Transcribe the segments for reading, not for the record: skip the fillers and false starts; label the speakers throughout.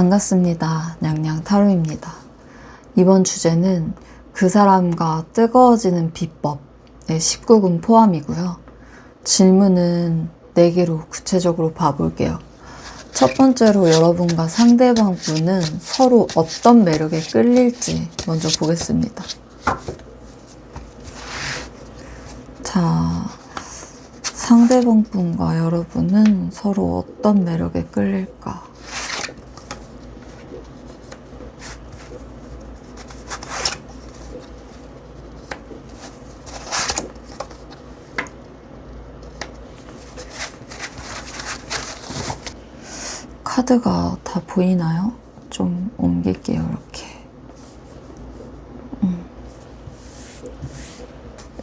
Speaker 1: 반갑습니다. 냥냥 타로입니다. 이번 주제는 그 사람과 뜨거워지는 비법 19금 포함이고요. 질문은 4개로 구체적으로 봐볼게요. 첫 번째로 여러분과 상대방 분은 서로 어떤 매력에 끌릴지 먼저 보겠습니다. 자, 상대방 분과 여러분은 서로 어떤 매력에 끌릴까? 카드가 다 보이나요? 좀 옮길게요, 이렇게.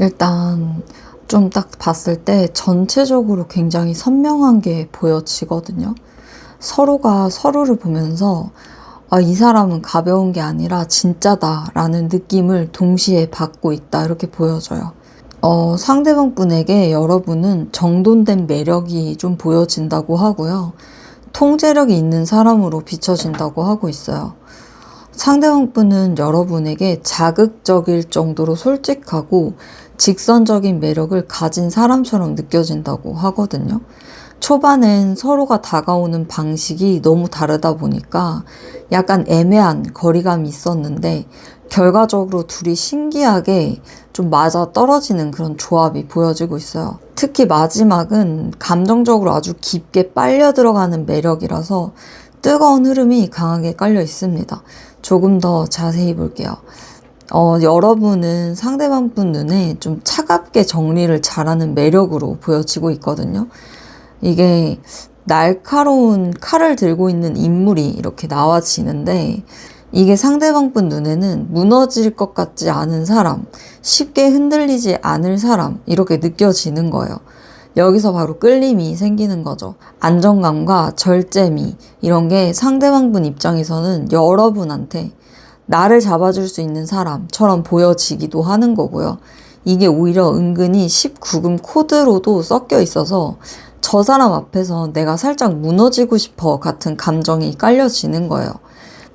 Speaker 1: 일단 좀 딱 봤을 때 전체적으로 굉장히 선명한 게 보여지거든요. 서로가 서로를 보면서 이 사람은 가벼운 게 아니라 진짜다 라는 느낌을 동시에 받고 있다, 이렇게 보여져요. 상대방 분에게 여러분은 정돈된 매력이 좀 보여진다고 하고요. 통제력이 있는 사람으로 비춰진다고 하고 있어요. 상대방 분은 여러분에게 자극적일 정도로 솔직하고 직선적인 매력을 가진 사람처럼 느껴진다고 하거든요. 초반엔 서로가 다가오는 방식이 너무 다르다 보니까 약간 애매한 거리감이 있었는데 결과적으로 둘이 신기하게 좀 맞아 떨어지는 그런 조합이 보여지고 있어요. 특히 마지막은 감정적으로 아주 깊게 빨려 들어가는 매력이라서 뜨거운 흐름이 강하게 깔려 있습니다. 조금 더 자세히 볼게요. 여러분은 상대방 분 눈에 좀 차갑게 정리를 잘하는 매력으로 보여지고 있거든요. 이게 날카로운 칼을 들고 있는 인물이 이렇게 나와지는데 이게 상대방 분 눈에는 무너질 것 같지 않은 사람, 쉽게 흔들리지 않을 사람, 이렇게 느껴지는 거예요. 여기서 바로 끌림이 생기는 거죠. 안정감과 절제미, 이런 게 상대방 분 입장에서는 여러분한테 나를 잡아줄 수 있는 사람처럼 보여지기도 하는 거고요. 이게 오히려 은근히 19금 코드로도 섞여 있어서 저 사람 앞에서 내가 살짝 무너지고 싶어 같은 감정이 깔려지는 거예요.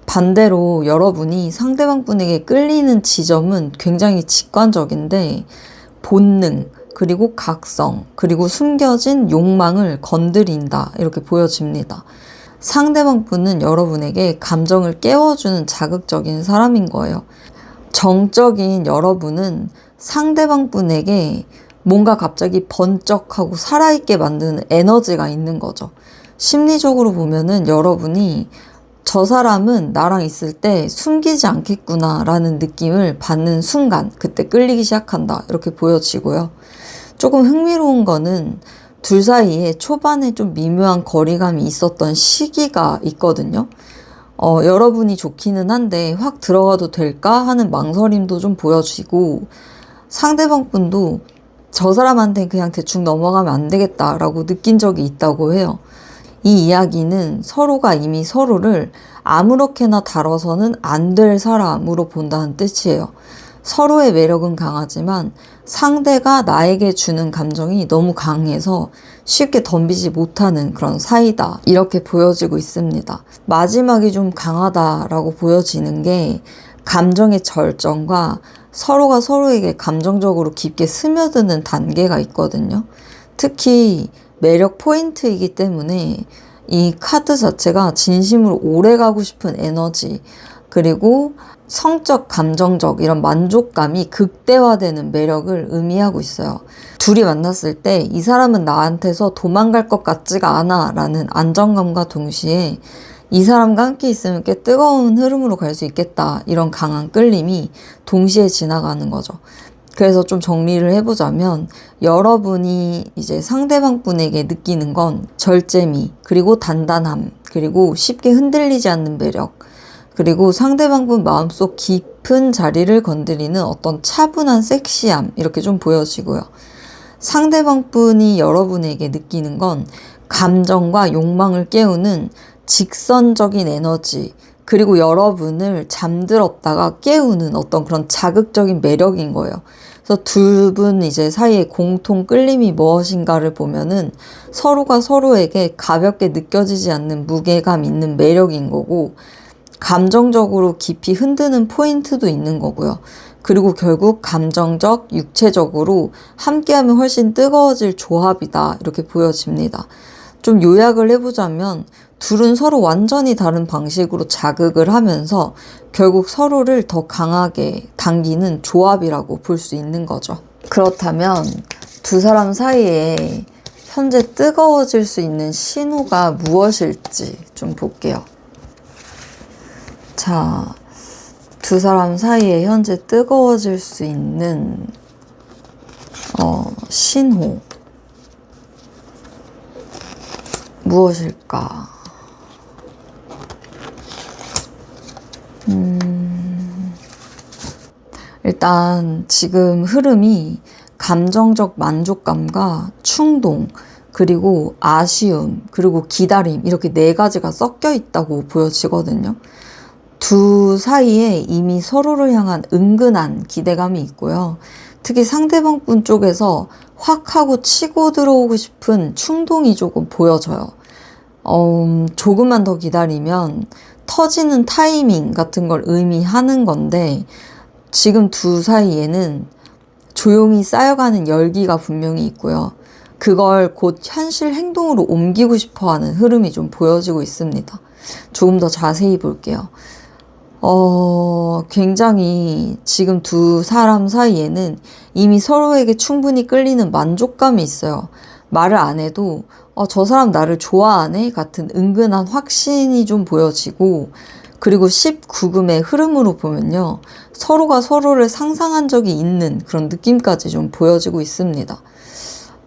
Speaker 1: 반대로 여러분이 상대방 분에게 끌리는 지점은 굉장히 직관적인데 본능, 그리고 각성, 그리고 숨겨진 욕망을 건드린다, 이렇게 보여집니다. 상대방 분은 여러분에게 감정을 깨워주는 자극적인 사람인 거예요. 정적인 여러분은 상대방 분에게 뭔가 갑자기 번쩍하고 살아있게 만드는 에너지가 있는 거죠. 심리적으로 보면은 여러분이 저 사람은 나랑 있을 때 숨기지 않겠구나 라는 느낌을 받는 순간, 그때 끌리기 시작한다, 이렇게 보여지고요. 조금 흥미로운 거는 둘 사이에 초반에 좀 미묘한 거리감이 있었던 시기가 있거든요. 여러분이 좋기는 한데 확 들어가도 될까 하는 망설임도 좀 보여지고, 상대방 분도 저 사람한테 그냥 대충 넘어가면 안 되겠다라고 느낀 적이 있다고 해요. 이 이야기는 서로가 이미 서로를 아무렇게나 다뤄서는 안 될 사람으로 본다는 뜻이에요. 서로의 매력은 강하지만 상대가 나에게 주는 감정이 너무 강해서 쉽게 덤비지 못하는 그런 사이다, 이렇게 보여지고 있습니다. 마지막이 좀 강하다라고 보여지는 게 감정의 절정과 서로가 서로에게 감정적으로 깊게 스며드는 단계가 있거든요. 특히 매력 포인트이기 때문에 이 카드 자체가 진심으로 오래 가고 싶은 에너지, 그리고 성적, 감정적 이런 만족감이 극대화되는 매력을 의미하고 있어요. 둘이 만났을 때 이 사람은 나한테서 도망갈 것 같지가 않아 라는 안정감과 동시에 이 사람과 함께 있으면 꽤 뜨거운 흐름으로 갈 수 있겠다, 이런 강한 끌림이 동시에 지나가는 거죠. 그래서 좀 정리를 해보자면 여러분이 이제 상대방 분에게 느끼는 건 절제미, 그리고 단단함, 그리고 쉽게 흔들리지 않는 매력, 그리고 상대방 분 마음속 깊은 자리를 건드리는 어떤 차분한 섹시함, 이렇게 좀 보여지고요. 상대방 분이 여러분에게 느끼는 건 감정과 욕망을 깨우는 직선적인 에너지, 그리고 여러분을 잠들었다가 깨우는 어떤 그런 자극적인 매력인 거예요. 그래서 두 분 이제 사이의 공통 끌림이 무엇인가를 보면은 서로가 서로에게 가볍게 느껴지지 않는 무게감 있는 매력인 거고, 감정적으로 깊이 흔드는 포인트도 있는 거고요. 그리고 결국 감정적, 육체적으로 함께하면 훨씬 뜨거워질 조합이다, 이렇게 보여집니다. 좀 요약을 해보자면 둘은 서로 완전히 다른 방식으로 자극을 하면서 결국 서로를 더 강하게 당기는 조합이라고 볼 수 있는 거죠. 그렇다면 두 사람 사이에 현재 뜨거워질 수 있는 신호가 무엇일지 좀 볼게요. 자, 두 사람 사이에 현재 뜨거워질 수 있는 신호 무엇일까? 일단 지금 흐름이 감정적 만족감과 충동, 그리고 아쉬움, 그리고 기다림, 이렇게 네 가지가 섞여 있다고 보여지거든요. 두 사이에 이미 서로를 향한 은근한 기대감이 있고요. 특히 상대방 분 쪽에서 확 하고 치고 들어오고 싶은 충동이 조금 보여져요. 조금만 더 기다리면 터지는 타이밍 같은 걸 의미하는 건데, 지금 두 사이에는 조용히 쌓여가는 열기가 분명히 있고요. 그걸 곧 현실 행동으로 옮기고 싶어 하는 흐름이 좀 보여지고 있습니다. 조금 더 자세히 볼게요. 굉장히 지금 두 사람 사이에는 이미 서로에게 충분히 끌리는 만족감이 있어요. 말을 안 해도 저 사람 나를 좋아하네 같은 은근한 확신이 좀 보여지고, 그리고 19금의 흐름으로 보면요, 서로가 서로를 상상한 적이 있는 그런 느낌까지 좀 보여지고 있습니다.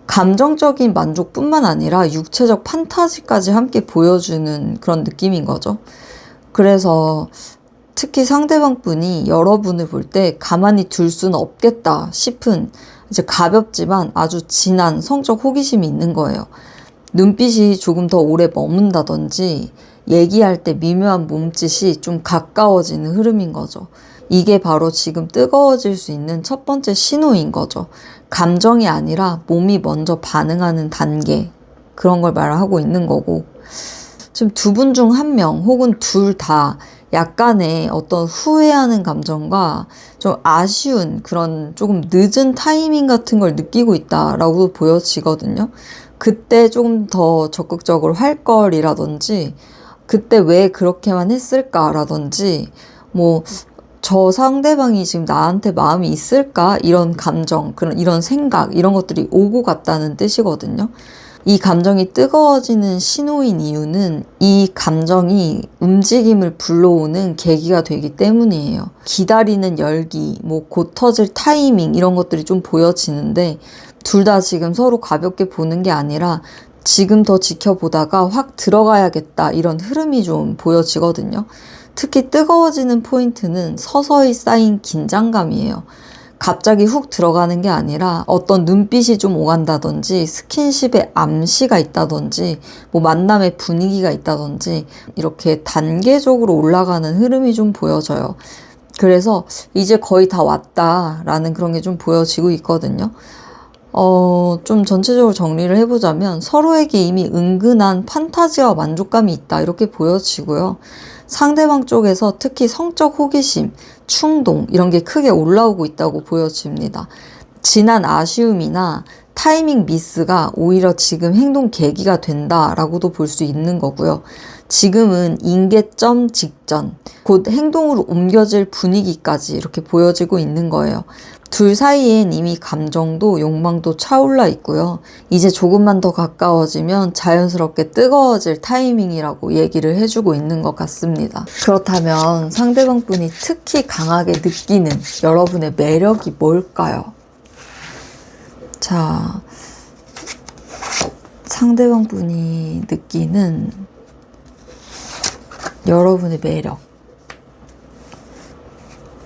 Speaker 1: 감정적인 만족뿐만 아니라 육체적 판타지까지 함께 보여주는 그런 느낌인 거죠. 그래서 특히 상대방 분이 여러분을 볼 때 가만히 둘 수는 없겠다 싶은 이제 가볍지만 아주 진한 성적 호기심이 있는 거예요. 눈빛이 조금 더 오래 머문다든지 얘기할 때 미묘한 몸짓이 좀 가까워지는 흐름인 거죠. 이게 바로 지금 뜨거워질 수 있는 첫 번째 신호인 거죠. 감정이 아니라 몸이 먼저 반응하는 단계, 그런 걸 말하고 있는 거고, 지금 두 분 중 한 명 혹은 둘 다 약간의 어떤 후회하는 감정과 좀 아쉬운 그런 조금 늦은 타이밍 같은 걸 느끼고 있다라고 보여지거든요. 그때 조금 더 적극적으로 할 걸이라든지, 그때 왜 그렇게만 했을까라든지, 뭐 저 상대방이 지금 나한테 마음이 있을까? 이런 감정, 이런 생각, 이런 것들이 오고 갔다는 뜻이거든요. 이 감정이 뜨거워지는 신호인 이유는 이 감정이 움직임을 불러오는 계기가 되기 때문이에요. 기다리는 열기, 곧 터질 타이밍, 이런 것들이 좀 보여지는데, 둘 다 지금 서로 가볍게 보는 게 아니라 지금 더 지켜보다가 확 들어가야겠다, 이런 흐름이 좀 보여지거든요. 특히 뜨거워지는 포인트는 서서히 쌓인 긴장감이에요. 갑자기 훅 들어가는 게 아니라 어떤 눈빛이 좀 오간다든지, 스킨십에 암시가 있다든지, 만남의 분위기가 있다든지, 이렇게 단계적으로 올라가는 흐름이 좀 보여져요. 그래서 이제 거의 다 왔다라는 그런 게 좀 보여지고 있거든요. 좀 전체적으로 정리를 해보자면 서로에게 이미 은근한 판타지와 만족감이 있다, 이렇게 보여지고요. 상대방 쪽에서 특히 성적 호기심, 충동, 이런 게 크게 올라오고 있다고 보여집니다. 지난 아쉬움이나 타이밍 미스가 오히려 지금 행동 계기가 된다라고도 볼 수 있는 거고요. 지금은 임계점 직전, 곧 행동으로 옮겨질 분위기까지 이렇게 보여지고 있는 거예요. 둘 사이엔 이미 감정도 욕망도 차올라 있고요. 이제 조금만 더 가까워지면 자연스럽게 뜨거워질 타이밍이라고 얘기를 해주고 있는 것 같습니다. 그렇다면 상대방 분이 특히 강하게 느끼는 여러분의 매력이 뭘까요? 자, 상대방 분이 느끼는 여러분의 매력,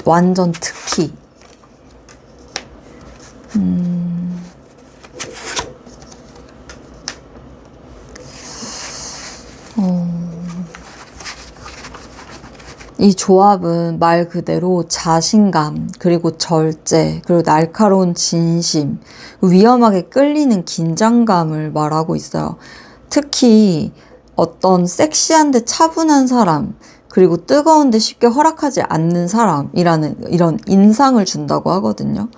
Speaker 1: 완전 특히 이 조합은 말 그대로 자신감, 그리고 절제, 그리고 날카로운 진심, 위험하게 끌리는 긴장감을 말하고 있어요. 특히 어떤 섹시한데 차분한 사람, 그리고 뜨거운데 쉽게 허락하지 않는 사람이라는 이런 인상을 준다고 하거든요.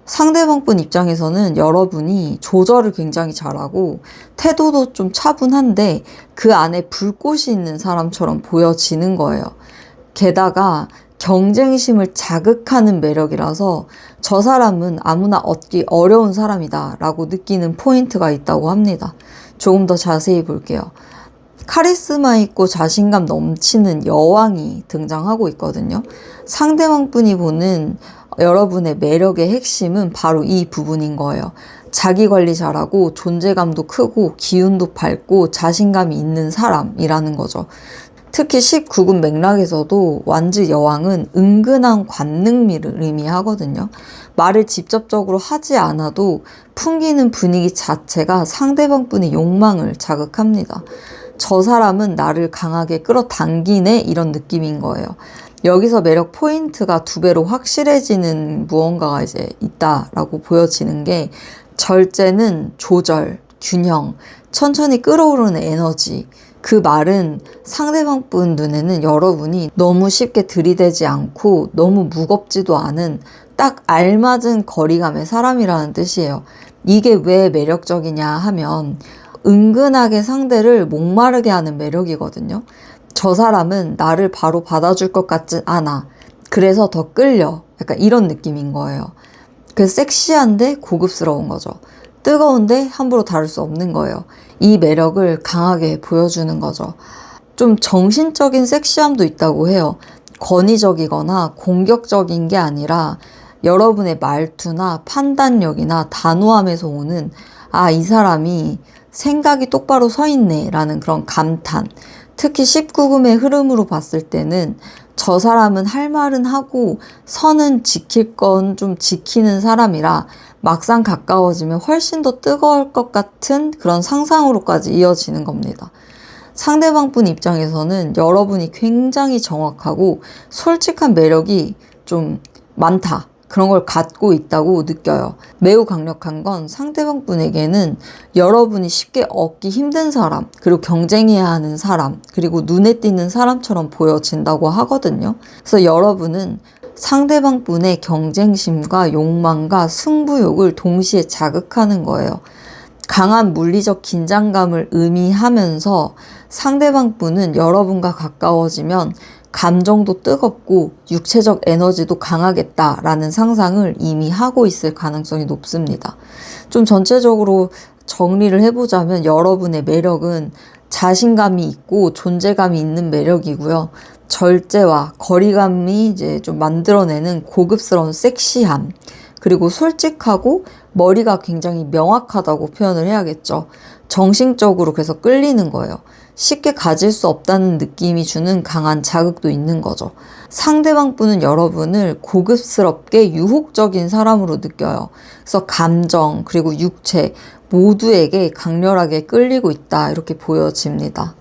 Speaker 1: 상대방분 입장에서는 여러분이 조절을 굉장히 잘하고 태도도 좀 차분한데 그 안에 불꽃이 있는 사람처럼 보여지는 거예요. 게다가 경쟁심을 자극하는 매력이라서 저 사람은 아무나 얻기 어려운 사람이다 라고 느끼는 포인트가 있다고 합니다. 조금 더 자세히 볼게요. 카리스마 있고 자신감 넘치는 여왕이 등장하고 있거든요. 상대방분이 보는 여러분의 매력의 핵심은 바로 이 부분인 거예요. 자기 관리 잘하고 존재감도 크고 기운도 밝고 자신감이 있는 사람이라는 거죠. 특히 19금 맥락에서도 완즈 여왕은 은근한 관능미를 의미하거든요. 말을 직접적으로 하지 않아도 풍기는 분위기 자체가 상대방분의 욕망을 자극합니다. 저 사람은 나를 강하게 끌어당기네 이런 느낌인 거예요. 여기서 매력 포인트가 2배로 확실해지는 무언가가 이제 있다라고 보여지는 게 절제는 조절, 균형, 천천히 끌어오르는 에너지. 그 말은 상대방 분 눈에는 여러분이 너무 쉽게 들이대지 않고 너무 무겁지도 않은 딱 알맞은 거리감의 사람이라는 뜻이에요. 이게 왜 매력적이냐 하면 은근하게 상대를 목마르게 하는 매력이거든요. 저 사람은 나를 바로 받아줄 것 같진 않아. 그래서 더 끌려. 약간 이런 느낌인 거예요. 그래서 섹시한데 고급스러운 거죠. 뜨거운데 함부로 다룰 수 없는 거예요. 이 매력을 강하게 보여주는 거죠. 좀 정신적인 섹시함도 있다고 해요. 권위적이거나 공격적인 게 아니라 여러분의 말투나 판단력이나 단호함에서 오는 이 사람이 생각이 똑바로 서 있네 라는 그런 감탄. 특히 19금의 흐름으로 봤을 때는 저 사람은 할 말은 하고 선은 지킬 건 좀 지키는 사람이라 막상 가까워지면 훨씬 더 뜨거울 것 같은 그런 상상으로까지 이어지는 겁니다. 상대방 분 입장에서는 여러분이 굉장히 정확하고 솔직한 매력이 좀 많다. 그런 걸 갖고 있다고 느껴요. 매우 강력한 건 상대방 분에게는 여러분이 쉽게 얻기 힘든 사람, 그리고 경쟁해야 하는 사람, 그리고 눈에 띄는 사람처럼 보여진다고 하거든요. 그래서 여러분은 상대방 분의 경쟁심과 욕망과 승부욕을 동시에 자극하는 거예요. 강한 물리적 긴장감을 의미하면서 상대방 분은 여러분과 가까워지면 감정도 뜨겁고 육체적 에너지도 강하겠다라는 상상을 이미 하고 있을 가능성이 높습니다. 좀 전체적으로 정리를 해보자면 여러분의 매력은 자신감이 있고 존재감이 있는 매력이고요. 절제와 거리감이 이제 좀 만들어내는 고급스러운 섹시함, 그리고 솔직하고 머리가 굉장히 명확하다고 표현을 해야겠죠. 정신적으로 그래서 끌리는 거예요. 쉽게 가질 수 없다는 느낌이 주는 강한 자극도 있는 거죠. 상대방 분은 여러분을 고급스럽게 유혹적인 사람으로 느껴요. 그래서 감정 그리고 육체 모두에게 강렬하게 끌리고 있다 이렇게 보여집니다.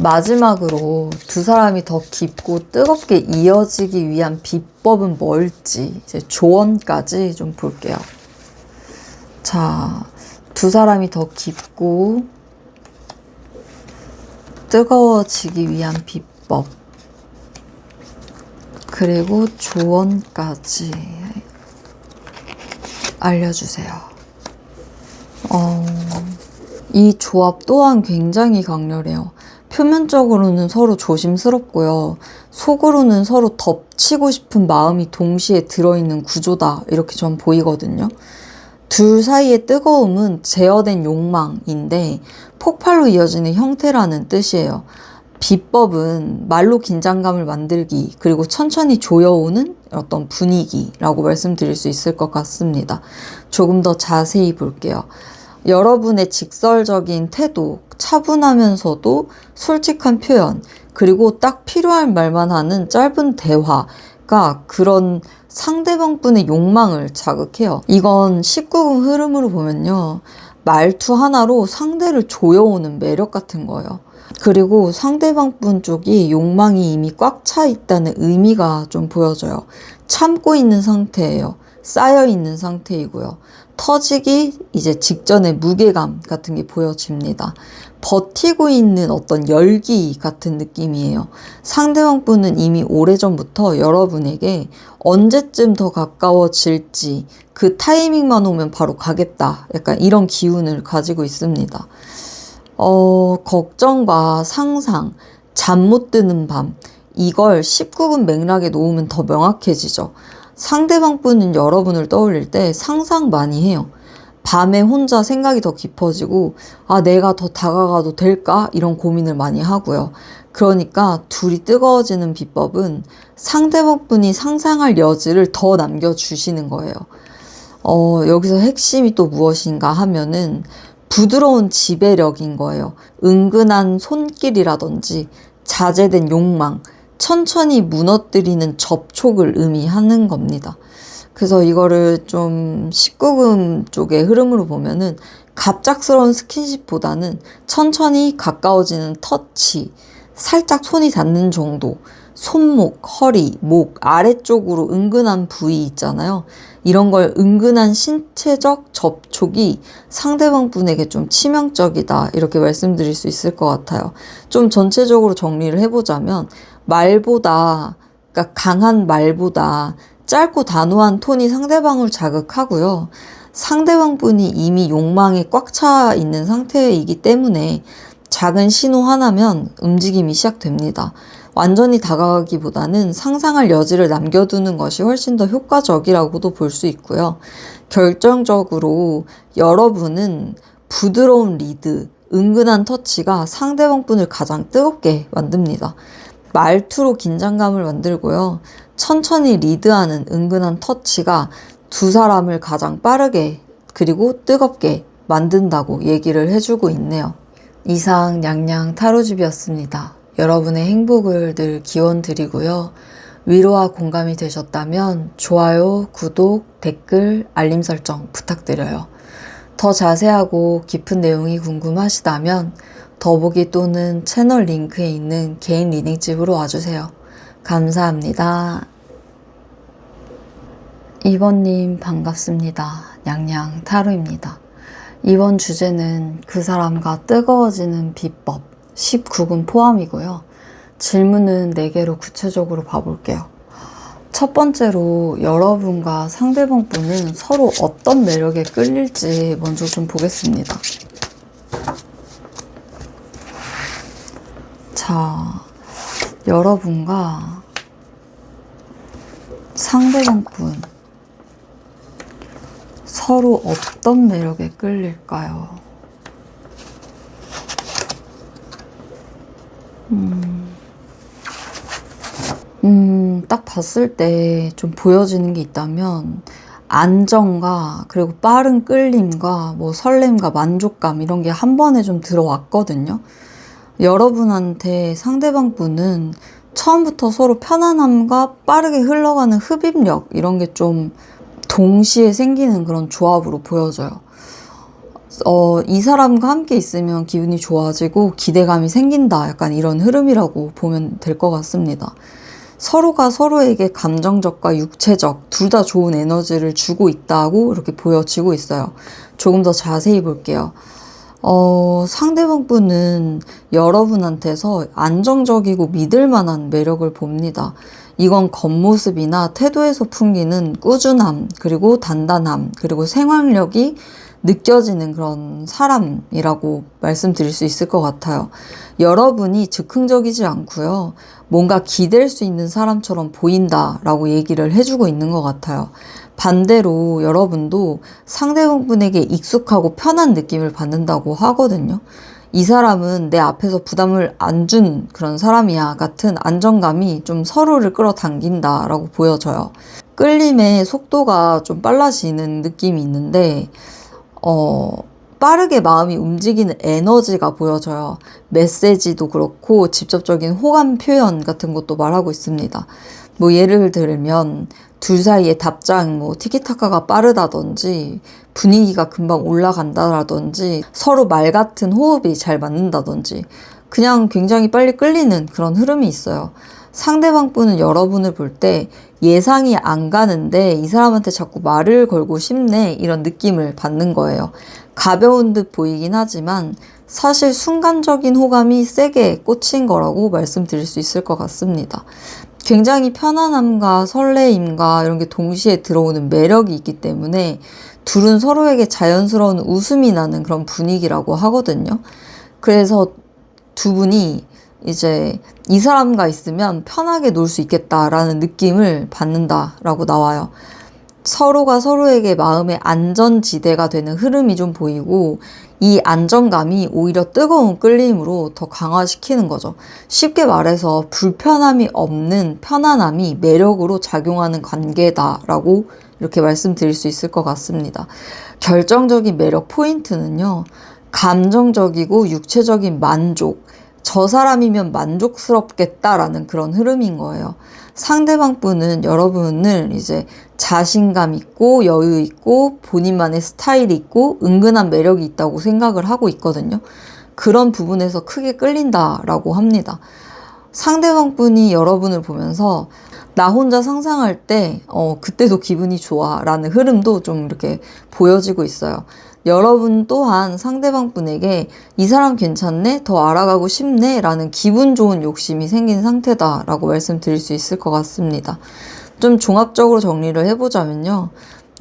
Speaker 1: 마지막으로 두 사람이 더 깊고 뜨겁게 이어지기 위한 비법은 뭘지 이제 조언까지 좀 볼게요. 자, 두 사람이 더 깊고 뜨거워지기 위한 비법 그리고 조언까지 알려주세요. 이 조합 또한 굉장히 강렬해요. 표면적으로는 서로 조심스럽고요. 속으로는 서로 덮치고 싶은 마음이 동시에 들어있는 구조다. 이렇게 전 보이거든요. 둘 사이의 뜨거움은 제어된 욕망인데 폭발로 이어지는 형태라는 뜻이에요. 비법은 말로 긴장감을 만들기 그리고 천천히 조여오는 어떤 분위기라고 말씀드릴 수 있을 것 같습니다. 조금 더 자세히 볼게요. 여러분의 직설적인 태도, 차분하면서도 솔직한 표현, 그리고 딱 필요한 말만 하는 짧은 대화가 그런 상대방 분의 욕망을 자극해요. 이건 19금 흐름으로 보면요. 말투 하나로 상대를 조여오는 매력 같은 거예요. 그리고 상대방 분 쪽이 욕망이 이미 꽉 차 있다는 의미가 좀 보여져요. 참고 있는 상태예요. 쌓여 있는 상태이고요. 터지기 이제 직전의 무게감 같은 게 보여집니다. 버티고 있는 어떤 열기 같은 느낌이에요. 상대방 분은 이미 오래전부터 여러분에게 언제쯤 더 가까워질지 그 타이밍만 오면 바로 가겠다. 약간 이런 기운을 가지고 있습니다. 걱정과 상상, 잠 못 드는 밤, 이걸 19금 맥락에 놓으면 더 명확해지죠. 상대방 분은 여러분을 떠올릴 때 상상 많이 해요. 밤에 혼자 생각이 더 깊어지고, 아, 내가 더 다가가도 될까? 이런 고민을 많이 하고요. 그러니까 둘이 뜨거워지는 비법은 상대방 분이 상상할 여지를 더 남겨주시는 거예요. 여기서 핵심이 또 무엇인가 하면은 부드러운 지배력인 거예요. 은근한 손길이라든지 자제된 욕망, 천천히 무너뜨리는 접촉을 의미하는 겁니다. 그래서 이거를 좀 19금 쪽의 흐름으로 보면은 갑작스러운 스킨십보다는 천천히 가까워지는 터치, 살짝 손이 닿는 정도, 손목, 허리, 목, 아래쪽으로 은근한 부위 있잖아요. 이런 걸 은근한 신체적 접촉이 상대방 분에게 좀 치명적이다. 이렇게 말씀드릴 수 있을 것 같아요. 좀 전체적으로 정리를 해보자면 말보다, 그러니까 강한 말보다 짧고 단호한 톤이 상대방을 자극하고요. 상대방 분이 이미 욕망에 꽉 차 있는 상태이기 때문에 작은 신호 하나면 움직임이 시작됩니다. 완전히 다가가기보다는 상상할 여지를 남겨두는 것이 훨씬 더 효과적이라고도 볼 수 있고요. 결정적으로 여러분은 부드러운 리드, 은근한 터치가 상대방 분을 가장 뜨겁게 만듭니다. 말투로 긴장감을 만들고요. 천천히 리드하는 은근한 터치가 두 사람을 가장 빠르게 그리고 뜨겁게 만든다고 얘기를 해주고 있네요. 이상 냥냥 타로집이었습니다. 여러분의 행복을 늘 기원드리고요. 위로와 공감이 되셨다면 좋아요, 구독, 댓글, 알림 설정 부탁드려요. 더 자세하고 깊은 내용이 궁금하시다면 더보기 또는 채널 링크에 있는 개인 리딩집으로 와주세요. 감사합니다. 2번님 반갑습니다. 냥냥 타로입니다. 이번 주제는 그 사람과 뜨거워지는 비법 19금 포함이고요. 질문은 4개로 구체적으로 봐볼게요. 첫 번째로 여러분과 상대방 분은 서로 어떤 매력에 끌릴지 먼저 좀 보겠습니다. 자, 여러분과 상대방 분 서로 어떤 매력에 끌릴까요? 딱 봤을 때 좀 보여지는 게 있다면 안정과 그리고 빠른 끌림과 뭐 설렘과 만족감 이런 게 한 번에 좀 들어왔거든요. 여러분한테 상대방 분은 처음부터 서로 편안함과 빠르게 흘러가는 흡입력 이런 게 좀 동시에 생기는 그런 조합으로 보여져요. 이 사람과 함께 있으면 기분이 좋아지고 기대감이 생긴다. 약간 이런 흐름이라고 보면 될 것 같습니다. 서로가 서로에게 감정적과 육체적 둘 다 좋은 에너지를 주고 있다고 이렇게 보여지고 있어요. 조금 더 자세히 볼게요. 상대방 분은 여러분한테서 안정적이고 믿을 만한 매력을 봅니다. 이건 겉모습이나 태도에서 풍기는 꾸준함, 그리고 단단함, 그리고 생활력이 느껴지는 그런 사람이라고 말씀드릴 수 있을 것 같아요. 여러분이 즉흥적이지 않고요. 뭔가 기댈 수 있는 사람처럼 보인다라고 얘기를 해주고 있는 것 같아요. 반대로 여러분도 상대방분에게 익숙하고 편한 느낌을 받는다고 하거든요. 이 사람은 내 앞에서 부담을 안 준 그런 사람이야 같은 안정감이 좀 서로를 끌어당긴다라고 보여져요. 끌림의 속도가 좀 빨라지는 느낌이 있는데 빠르게 마음이 움직이는 에너지가 보여져요. 메시지도 그렇고 직접적인 호감 표현 같은 것도 말하고 있습니다. 뭐 예를 들면 둘 사이의 답장, 뭐 티키타카가 빠르다든지 분위기가 금방 올라간다라든지 서로 말 같은 호흡이 잘 맞는다든지 그냥 굉장히 빨리 끌리는 그런 흐름이 있어요. 상대방 분은 여러분을 볼 때 예상이 안 가는데 이 사람한테 자꾸 말을 걸고 싶네 이런 느낌을 받는 거예요. 가벼운 듯 보이긴 하지만 사실 순간적인 호감이 세게 꽂힌 거라고 말씀드릴 수 있을 것 같습니다. 굉장히 편안함과 설레임과 이런 게 동시에 들어오는 매력이 있기 때문에 둘은 서로에게 자연스러운 웃음이 나는 그런 분위기라고 하거든요. 그래서 두 분이 이제 이 사람과 있으면 편하게 놀 수 있겠다라는 느낌을 받는다라고 나와요. 서로가 서로에게 마음의 안전지대가 되는 흐름이 좀 보이고 이 안정감이 오히려 뜨거운 끌림으로 더 강화시키는 거죠. 쉽게 말해서 불편함이 없는 편안함이 매력으로 작용하는 관계다라고 이렇게 말씀드릴 수 있을 것 같습니다. 결정적인 매력 포인트는요. 감정적이고 육체적인 만족, 저 사람이면 만족스럽겠다라는 그런 흐름인 거예요. 상대방 분은 여러분을 이제 자신감 있고 여유 있고 본인만의 스타일이 있고 은근한 매력이 있다고 생각을 하고 있거든요. 그런 부분에서 크게 끌린다라고 합니다. 상대방 분이 여러분을 보면서 나 혼자 상상할 때 그때도 기분이 좋아 라는 흐름도 좀 이렇게 보여지고 있어요. 여러분 또한 상대방 분에게 이 사람 괜찮네? 더 알아가고 싶네? 라는 기분 좋은 욕심이 생긴 상태다 라고 말씀드릴 수 있을 것 같습니다. 좀 종합적으로 정리를 해보자면요.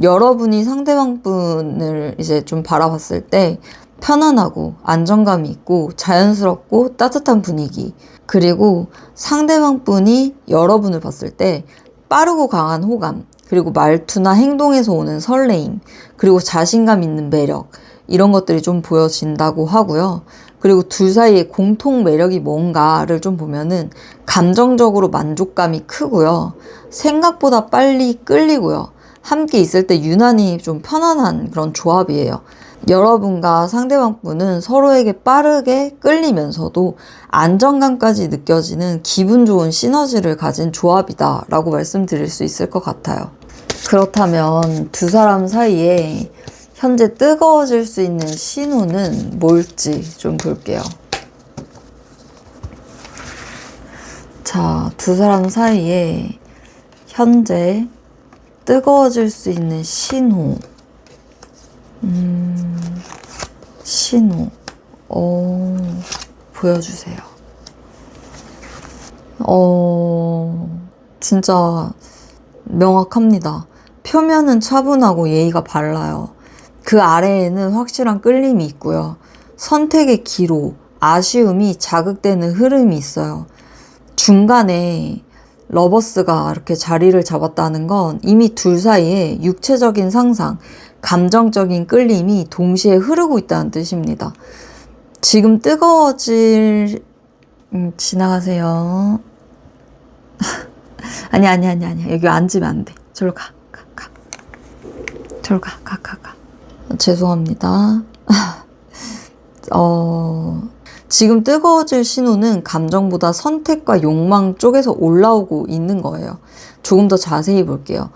Speaker 1: 여러분이 상대방 분을 이제 좀 바라봤을 때 편안하고 안정감이 있고 자연스럽고 따뜻한 분위기, 그리고 상대방 분이 여러분을 봤을 때 빠르고 강한 호감, 그리고 말투나 행동에서 오는 설레임, 그리고 자신감 있는 매력, 이런 것들이 좀 보여진다고 하고요. 그리고 둘 사이의 공통 매력이 뭔가를 좀 보면은 감정적으로 만족감이 크고요. 생각보다 빨리 끌리고요. 함께 있을 때 유난히 좀 편안한 그런 조합이에요. 여러분과 상대방 분은 서로에게 빠르게 끌리면서도 안정감까지 느껴지는 기분 좋은 시너지를 가진 조합이다 라고 말씀드릴 수 있을 것 같아요. 그렇다면 두 사람 사이에 현재 뜨거워질 수 있는 신호는 뭘지 좀 볼게요. 자, 두 사람 사이에 현재 뜨거워질 수 있는 신호. 신호. 보여주세요. 진짜 명확합니다. 표면은 차분하고 예의가 발라요. 그 아래에는 확실한 끌림이 있고요. 선택의 기로, 아쉬움이 자극되는 흐름이 있어요. 중간에 러버스가 이렇게 자리를 잡았다는 건 이미 둘 사이에 육체적인 상상, 감정적인 끌림이 동시에 흐르고 있다는 뜻입니다. 지금 뜨거워질... 지나가세요. 아니. 여기 앉으면 안 돼. 저로 가. 저로 가. 죄송합니다. 지금 뜨거워질 신호는 감정보다 선택과 욕망 쪽에서 올라오고 있는 거예요. 조금 더 자세히 볼게요.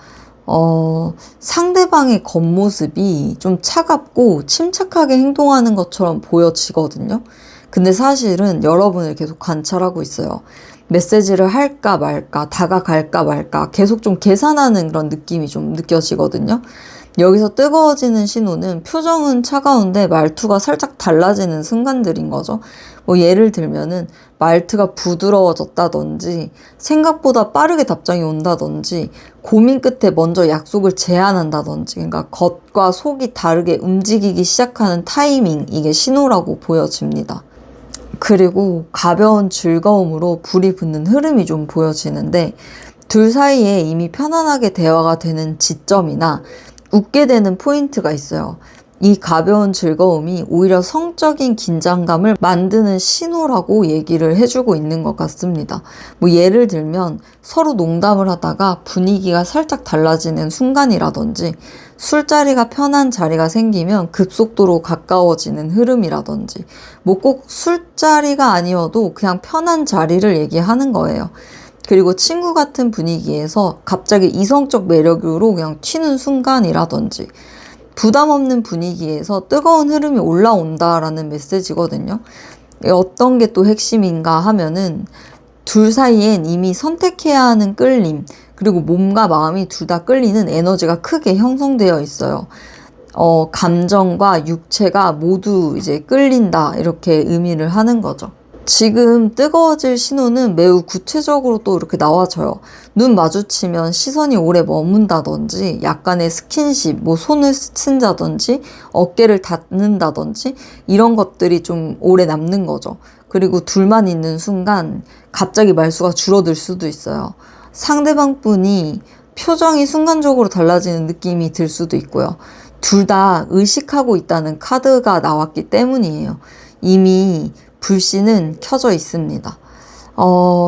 Speaker 1: 상대방의 겉모습이 좀 차갑고 침착하게 행동하는 것처럼 보여지거든요. 근데 사실은 여러분을 계속 관찰하고 있어요. 메시지를 할까 말까, 다가갈까 말까 계속 좀 계산하는 그런 느낌이 좀 느껴지거든요. 여기서 뜨거워지는 신호는 표정은 차가운데 말투가 살짝 달라지는 순간들인 거죠. 뭐 예를 들면은 말투가 부드러워졌다든지 생각보다 빠르게 답장이 온다든지 고민 끝에 먼저 약속을 제안한다든지, 그러니까 겉과 속이 다르게 움직이기 시작하는 타이밍, 이게 신호라고 보여집니다. 그리고 가벼운 즐거움으로 불이 붙는 흐름이 좀 보여지는데 둘 사이에 이미 편안하게 대화가 되는 지점이나 웃게 되는 포인트가 있어요. 이 가벼운 즐거움이 오히려 성적인 긴장감을 만드는 신호라고 얘기를 해주고 있는 것 같습니다. 뭐 예를 들면 서로 농담을 하다가 분위기가 살짝 달라지는 순간이라든지 술자리가 편한 자리가 생기면 급속도로 가까워지는 흐름이라든지 뭐 꼭 술자리가 아니어도 그냥 편한 자리를 얘기하는 거예요. 그리고 친구 같은 분위기에서 갑자기 이성적 매력으로 그냥 튀는 순간이라든지 부담 없는 분위기에서 뜨거운 흐름이 올라온다라는 메시지거든요. 어떤 게 또 핵심인가 하면은 둘 사이엔 이미 선택해야 하는 끌림, 그리고 몸과 마음이 둘 다 끌리는 에너지가 크게 형성되어 있어요. 감정과 육체가 모두 이제 끌린다, 이렇게 의미를 하는 거죠. 지금 뜨거워질 신호는 매우 구체적으로 또 이렇게 나와져요. 눈 마주치면 시선이 오래 머문다든지, 약간의 스킨십, 뭐 손을 스친다든지, 어깨를 닿는다든지, 이런 것들이 좀 오래 남는 거죠. 그리고 둘만 있는 순간 갑자기 말수가 줄어들 수도 있어요. 상대방 분이 표정이 순간적으로 달라지는 느낌이 들 수도 있고요. 둘 다 의식하고 있다는 카드가 나왔기 때문이에요. 이미 불씨는 켜져 있습니다.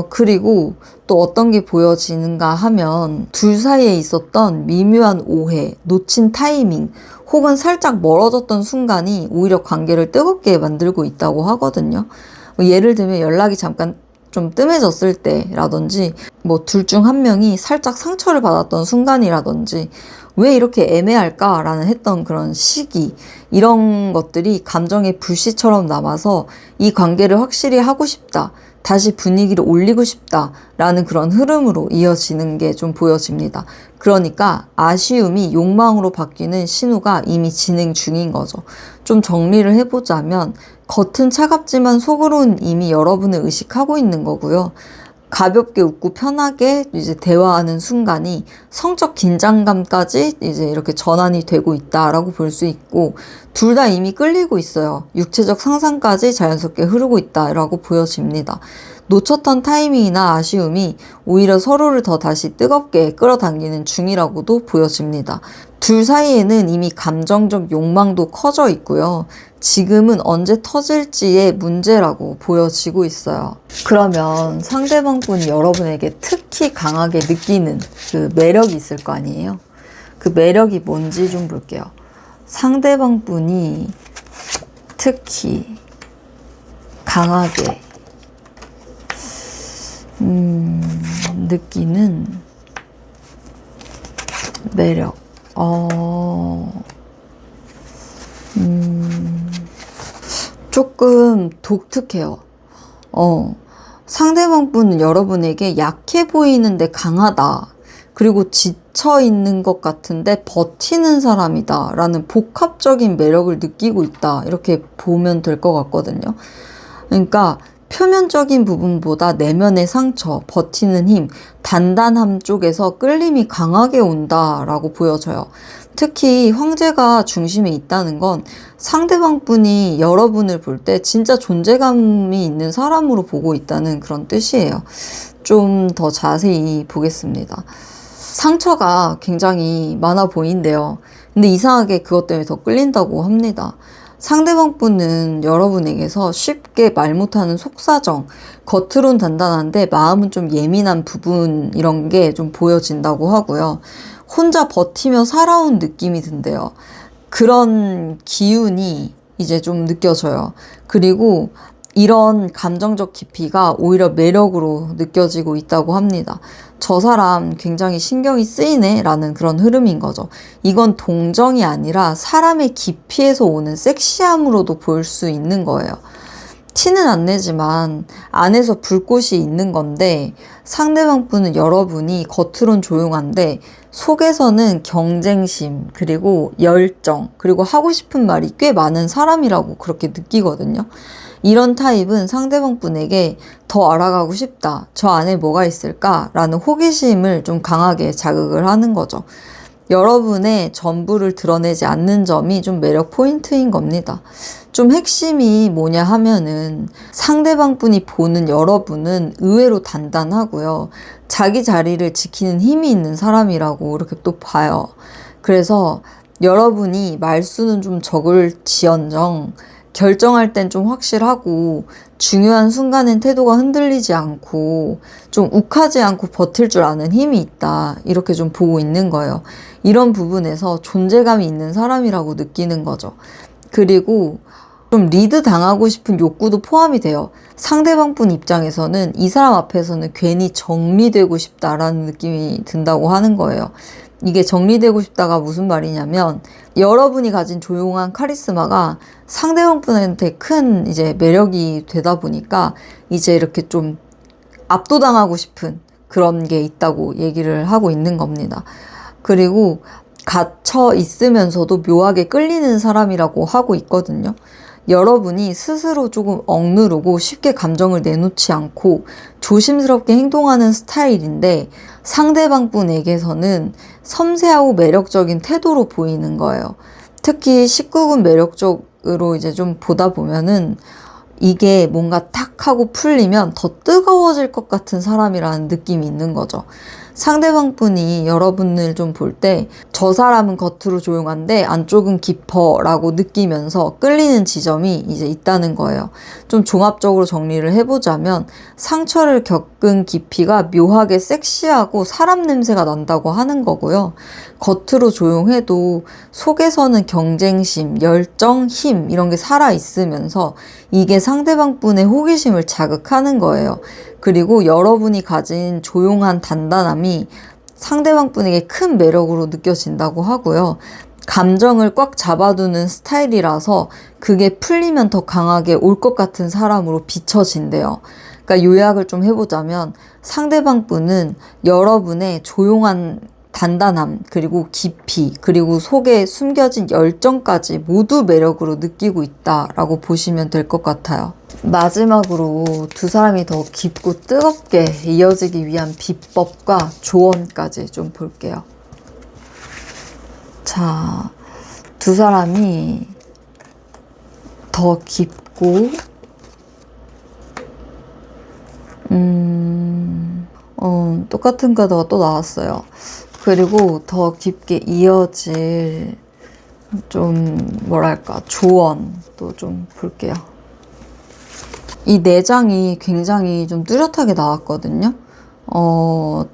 Speaker 1: 그리고 또 어떤 게 보여지는가 하면 둘 사이에 있었던 미묘한 오해, 놓친 타이밍, 혹은 살짝 멀어졌던 순간이 오히려 관계를 뜨겁게 만들고 있다고 하거든요. 예를 들면 연락이 잠깐 좀 뜸해졌을 때라든지, 뭐 둘 중 한 명이 살짝 상처를 받았던 순간이라든지, 왜 이렇게 애매할까라는 했던 그런 시기, 이런 것들이 감정의 불씨처럼 남아서 이 관계를 확실히 하고 싶다, 다시 분위기를 올리고 싶다라는 그런 흐름으로 이어지는 게 좀 보여집니다. 그러니까 아쉬움이 욕망으로 바뀌는 신호가 이미 진행 중인 거죠. 좀 정리를 해보자면, 겉은 차갑지만 속으로는 이미 여러분을 의식하고 있는 거고요. 가볍게 웃고 편하게 이제 대화하는 순간이 성적 긴장감까지 이제 이렇게 전환이 되고 있다라고 볼 수 있고, 둘 다 이미 끌리고 있어요. 육체적 상상까지 자연스럽게 흐르고 있다라고 보여집니다. 놓쳤던 타이밍이나 아쉬움이 오히려 서로를 더 다시 뜨겁게 끌어당기는 중이라고도 보여집니다. 둘 사이에는 이미 감정적 욕망도 커져 있고요. 지금은 언제 터질지의 문제라고 보여지고 있어요. 그러면 상대방 분이 여러분에게 특히 강하게 느끼는 그 매력이 있을 거 아니에요? 그 매력이 뭔지 좀 볼게요. 상대방 분이 특히 강하게 느끼는 매력. 조금 독특해요. 상대방 분은 여러분에게 약해 보이는데 강하다, 그리고 지쳐 있는 것 같은데 버티는 사람이다 라는 복합적인 매력을 느끼고 있다, 이렇게 보면 될 것 같거든요. 그러니까 표면적인 부분보다 내면의 상처, 버티는 힘, 단단함 쪽에서 끌림이 강하게 온다라고 보여져요. 특히 황제가 중심에 있다는 건 상대방 분이 여러분을 볼 때 진짜 존재감이 있는 사람으로 보고 있다는 그런 뜻이에요. 좀 더 자세히 보겠습니다. 상처가 굉장히 많아 보인대요. 근데 이상하게 그것 때문에 더 끌린다고 합니다. 상대방 분은 여러분에게서 쉽게 말 못하는 속사정, 겉으론 단단한데 마음은 좀 예민한 부분, 이런 게 좀 보여진다고 하고요. 혼자 버티며 살아온 느낌이 든대요. 그런 기운이 이제 좀 느껴져요. 그리고 이런 감정적 깊이가 오히려 매력으로 느껴지고 있다고 합니다. 저 사람 굉장히 신경이 쓰이네 라는 그런 흐름인 거죠. 이건 동정이 아니라 사람의 깊이에서 오는 섹시함으로도 볼 수 있는 거예요. 티는 안 내지만 안에서 불꽃이 있는 건데, 상대방 분은 여러분이 겉으론 조용한데 속에서는 경쟁심, 그리고 열정, 그리고 하고 싶은 말이 꽤 많은 사람이라고 그렇게 느끼거든요. 이런 타입은 상대방 분에게 더 알아가고 싶다, 저 안에 뭐가 있을까 라는 호기심을 좀 강하게 자극을 하는 거죠. 여러분의 전부를 드러내지 않는 점이 좀 매력 포인트인 겁니다. 좀 핵심이 뭐냐 하면은, 상대방 분이 보는 여러분은 의외로 단단하고요. 자기 자리를 지키는 힘이 있는 사람이라고 이렇게 또 봐요. 그래서 여러분이 말수는 좀 적을지언정 결정할 땐 좀 확실하고, 중요한 순간엔 태도가 흔들리지 않고 좀 욱하지 않고 버틸 줄 아는 힘이 있다, 이렇게 좀 보고 있는 거예요. 이런 부분에서 존재감이 있는 사람이라고 느끼는 거죠. 그리고 좀 리드 당하고 싶은 욕구도 포함이 돼요. 상대방 분 입장에서는 이 사람 앞에서는 괜히 정리되고 싶다라는 느낌이 든다고 하는 거예요. 이게 정리되고 싶다가 무슨 말이냐면 여러분이 가진 조용한 카리스마가 상대방분한테 큰 이제 매력이 되다 보니까 이제 이렇게 좀 압도당하고 싶은 그런 게 있다고 얘기를 하고 있는 겁니다. 그리고 갇혀 있으면서도 묘하게 끌리는 사람이라고 하고 있거든요. 여러분이 스스로 조금 억누르고 쉽게 감정을 내놓지 않고 조심스럽게 행동하는 스타일인데 상대방 분에게서는 섬세하고 매력적인 태도로 보이는 거예요. 특히 19금 매력적으로 이제 좀 보다 보면은 이게 뭔가 탁 하고 풀리면 더 뜨거워질 것 같은 사람이라는 느낌이 있는 거죠. 상대방 분이 여러분을 좀 볼 때 저 사람은 겉으로 조용한데 안쪽은 깊어 라고 느끼면서 끌리는 지점이 이제 있다는 거예요. 좀 종합적으로 정리를 해보자면 상처를 겪은 깊이가 묘하게 섹시하고 사람 냄새가 난다고 하는 거고요. 겉으로 조용해도 속에서는 경쟁심, 열정, 힘 이런 게 살아있으면서 이게 상대방 분의 호기심을 자극하는 거예요. 그리고 여러분이 가진 조용한 단단함이 상대방 분에게 큰 매력으로 느껴진다고 하고요. 감정을 꽉 잡아두는 스타일이라서 그게 풀리면 더 강하게 올 것 같은 사람으로 비춰진대요. 그러니까 요약을 좀 해보자면 상대방 분은 여러분의 조용한 단단함, 그리고 깊이, 그리고 속에 숨겨진 열정까지 모두 매력으로 느끼고 있다라고 보시면 될 것 같아요. 마지막으로 두 사람이 더 깊고 뜨겁게 이어지기 위한 비법과 조언까지 좀 볼게요. 자, 두 사람이 더 깊고 똑같은 카드가 또 나왔어요. 그리고 더 깊게 이어질 좀 뭐랄까 조언도 좀 볼게요. 이 네 장이 굉장히 좀 뚜렷하게 나왔거든요.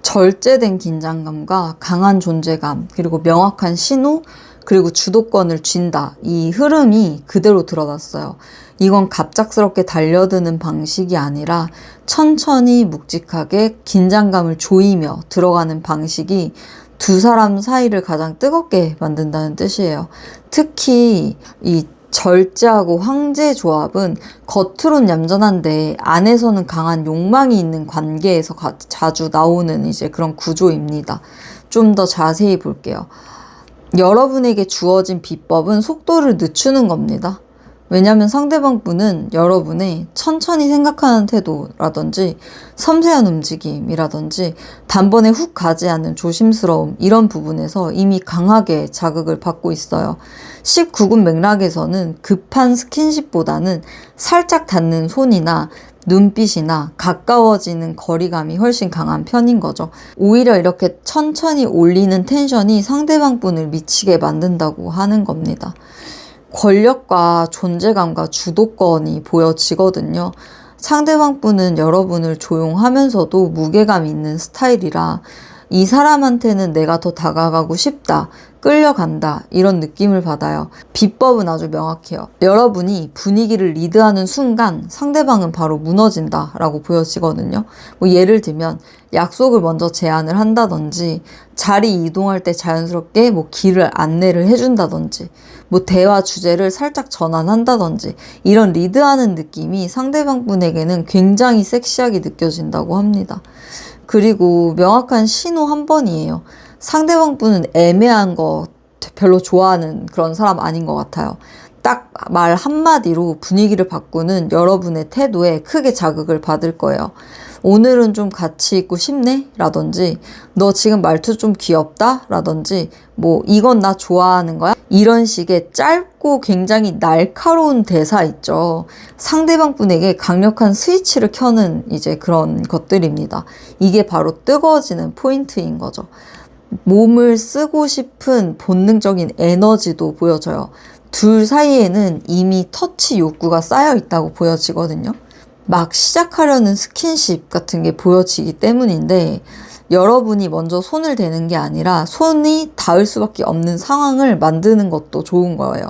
Speaker 1: 절제된 긴장감과 강한 존재감, 그리고 명확한 신호, 그리고 주도권을 쥔다. 이 흐름이 그대로 드러났어요. 이건 갑작스럽게 달려드는 방식이 아니라 천천히 묵직하게 긴장감을 조이며 들어가는 방식이 두 사람 사이를 가장 뜨겁게 만든다는 뜻이에요. 특히 이 절제하고 황제 조합은 겉으론 얌전한데 안에서는 강한 욕망이 있는 관계에서 자주 나오는 이제 그런 구조입니다. 좀 더 자세히 볼게요. 여러분에게 주어진 비법은 속도를 늦추는 겁니다. 왜냐하면 상대방 분은 여러분의 천천히 생각하는 태도라든지 섬세한 움직임이라든지 단번에 훅 가지 않는 조심스러움 이런 부분에서 이미 강하게 자극을 받고 있어요. 19금 맥락에서는 급한 스킨십보다는 살짝 닿는 손이나 눈빛이나 가까워지는 거리감이 훨씬 강한 편인 거죠. 오히려 이렇게 천천히 올리는 텐션이 상대방 분을 미치게 만든다고 하는 겁니다. 권력과 존재감과 주도권이 보여지거든요. 상대방 분은 여러분을 조용하면서도 무게감 있는 스타일이라 이 사람한테는 내가 더 다가가고 싶다, 끌려간다 이런 느낌을 받아요. 비법은 아주 명확해요. 여러분이 분위기를 리드하는 순간 상대방은 바로 무너진다 라고 보여지거든요. 뭐 예를 들면 약속을 먼저 제안을 한다든지 자리 이동할 때 자연스럽게 뭐 길을 안내를 해준다든지 뭐 대화 주제를 살짝 전환한다든지 이런 리드하는 느낌이 상대방 분에게는 굉장히 섹시하게 느껴진다고 합니다. 그리고 명확한 신호 한 번이에요. 상대방 분은 애매한 거 별로 좋아하는 그런 사람 아닌 것 같아요. 딱 말 한마디로 분위기를 바꾸는 여러분의 태도에 크게 자극을 받을 거예요. 오늘은 좀 같이 있고 싶네? 라든지 너 지금 말투 좀 귀엽다? 라든지 뭐 이건 나 좋아하는 거야? 이런 식의 짧고 굉장히 날카로운 대사 있죠. 상대방 분에게 강력한 스위치를 켜는 이제 그런 것들입니다. 이게 바로 뜨거워지는 포인트인 거죠. 몸을 쓰고 싶은 본능적인 에너지도 보여져요. 둘 사이에는 이미 터치 욕구가 쌓여 있다고 보여지거든요. 막 시작하려는 스킨십 같은 게 보여지기 때문인데 여러분이 먼저 손을 대는 게 아니라 손이 닿을 수밖에 없는 상황을 만드는 것도 좋은 거예요.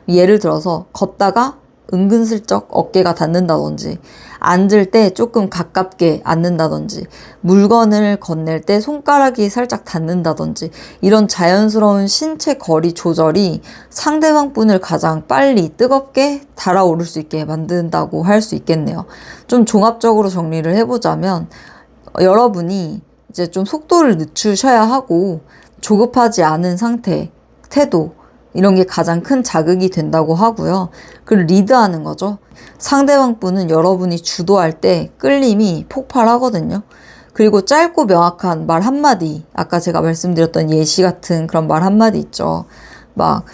Speaker 1: 예를 들어서 걷다가 은근슬쩍 어깨가 닿는다든지, 앉을 때 조금 가깝게 앉는다든지, 물건을 건넬 때 손가락이 살짝 닿는다든지, 이런 자연스러운 신체 거리 조절이 상대방 분을 가장 빨리 뜨겁게 달아오를 수 있게 만든다고 할 수 있겠네요. 좀 종합적으로 정리를 해보자면, 여러분이 이제 좀 속도를 늦추셔야 하고, 조급하지 않은 상태, 태도, 이런 게 가장 큰 자극이 된다고 하고요. 그리고 리드하는 거죠. 상대방 분은 여러분이 주도할 때 끌림이 폭발하거든요. 그리고 짧고 명확한 말 한마디, 아까 제가 말씀드렸던 예시 같은 그런 말 한마디 있죠. 막,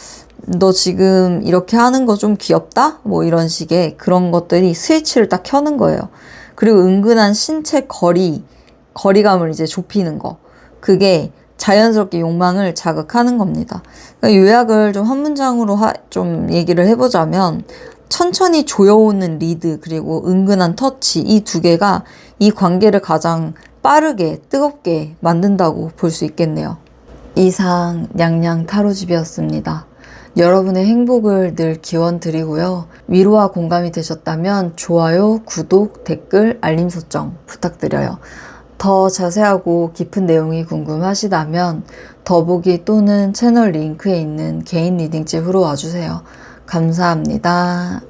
Speaker 1: 너 지금 이렇게 하는 거 좀 귀엽다? 뭐 이런 식의 그런 것들이 스위치를 딱 켜는 거예요. 그리고 은근한 신체 거리감을 이제 좁히는 거. 그게 자연스럽게 욕망을 자극하는 겁니다. 그러니까 요약을 좀 한 문장으로 좀 얘기를 해보자면, 천천히 조여오는 리드 그리고 은근한 터치, 이 두 개가 이 관계를 가장 빠르게 뜨겁게 만든다고 볼 수 있겠네요. 이상 냥냥 타로집이었습니다. 여러분의 행복을 늘 기원드리고요. 위로와 공감이 되셨다면 좋아요, 구독, 댓글, 알림 설정 부탁드려요. 더 자세하고 깊은 내용이 궁금하시다면 더보기 또는 채널 링크에 있는 개인 리딩집으로 와주세요. 감사합니다.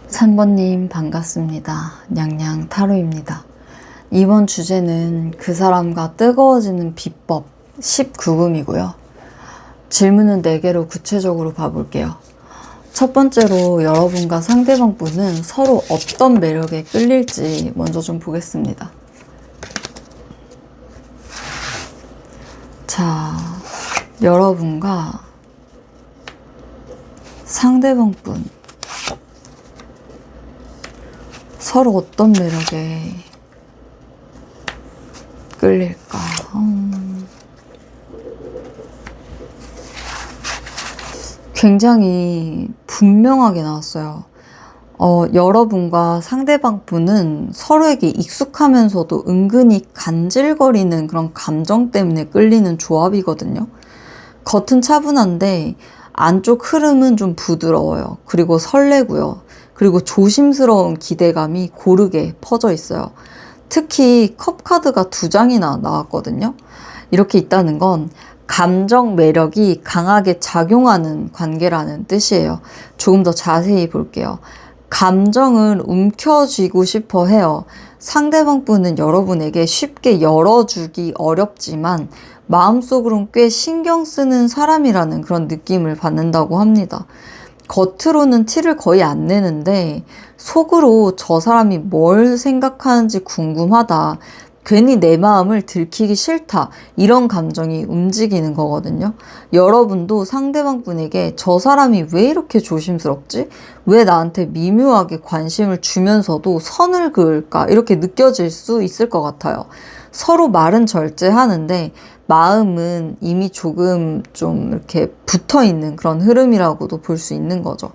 Speaker 1: 3번님 반갑습니다. 냥냥 타로입니다. 이번 주제는 그 사람과 뜨거워지는 비법 19금이고요. 질문은 4개로 구체적으로 봐볼게요. 첫 번째로 여러분과 상대방 분은 서로 어떤 매력에 끌릴지 먼저 좀 보겠습니다. 자, 여러분과 상대방 분 서로 어떤 매력에 끌릴까? 굉장히 분명하게 나왔어요. 여러분과 상대방 분은 서로에게 익숙하면서도 은근히 간질거리는 그런 감정 때문에 끌리는 조합이거든요. 겉은 차분한데 안쪽 흐름은 좀 부드러워요. 그리고 설레고요. 그리고 조심스러운 기대감이 고르게 퍼져 있어요. 특히 컵 카드가 2장이나 나왔거든요. 이렇게 있다는 건 감정 매력이 강하게 작용하는 관계라는 뜻이에요. 조금 더 자세히 볼게요. 감정을 움켜쥐고 싶어 해요. 상대방 분은 여러분에게 쉽게 열어주기 어렵지만 마음속으로는 꽤 신경 쓰는 사람이라는 그런 느낌을 받는다고 합니다. 겉으로는 티를 거의 안 내는데 속으로 저 사람이 뭘 생각하는지 궁금하다. 괜히 내 마음을 들키기 싫다. 이런 감정이 움직이는 거거든요. 여러분도 상대방 분에게 저 사람이 왜 이렇게 조심스럽지? 왜 나한테 미묘하게 관심을 주면서도 선을 그을까? 이렇게 느껴질 수 있을 것 같아요. 서로 말은 절제하는데 마음은 이미 조금 좀 이렇게 붙어 있는 그런 흐름이라고도 볼 수 있는 거죠.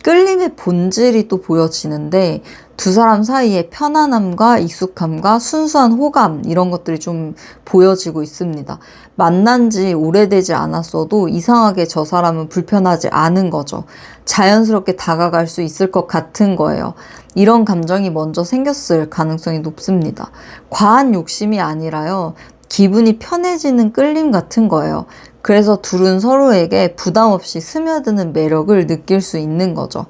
Speaker 1: 끌림의 본질이 또 보여지는데 두 사람 사이의 편안함과 익숙함과 순수한 호감, 이런 것들이 좀 보여지고 있습니다. 만난 지 오래되지 않았어도 이상하게 저 사람은 불편하지 않은 거죠. 자연스럽게 다가갈 수 있을 것 같은 거예요. 이런 감정이 먼저 생겼을 가능성이 높습니다. 과한 욕심이 아니라요. 기분이 편해지는 끌림 같은 거예요. 그래서 둘은 서로에게 부담 없이 스며드는 매력을 느낄 수 있는 거죠.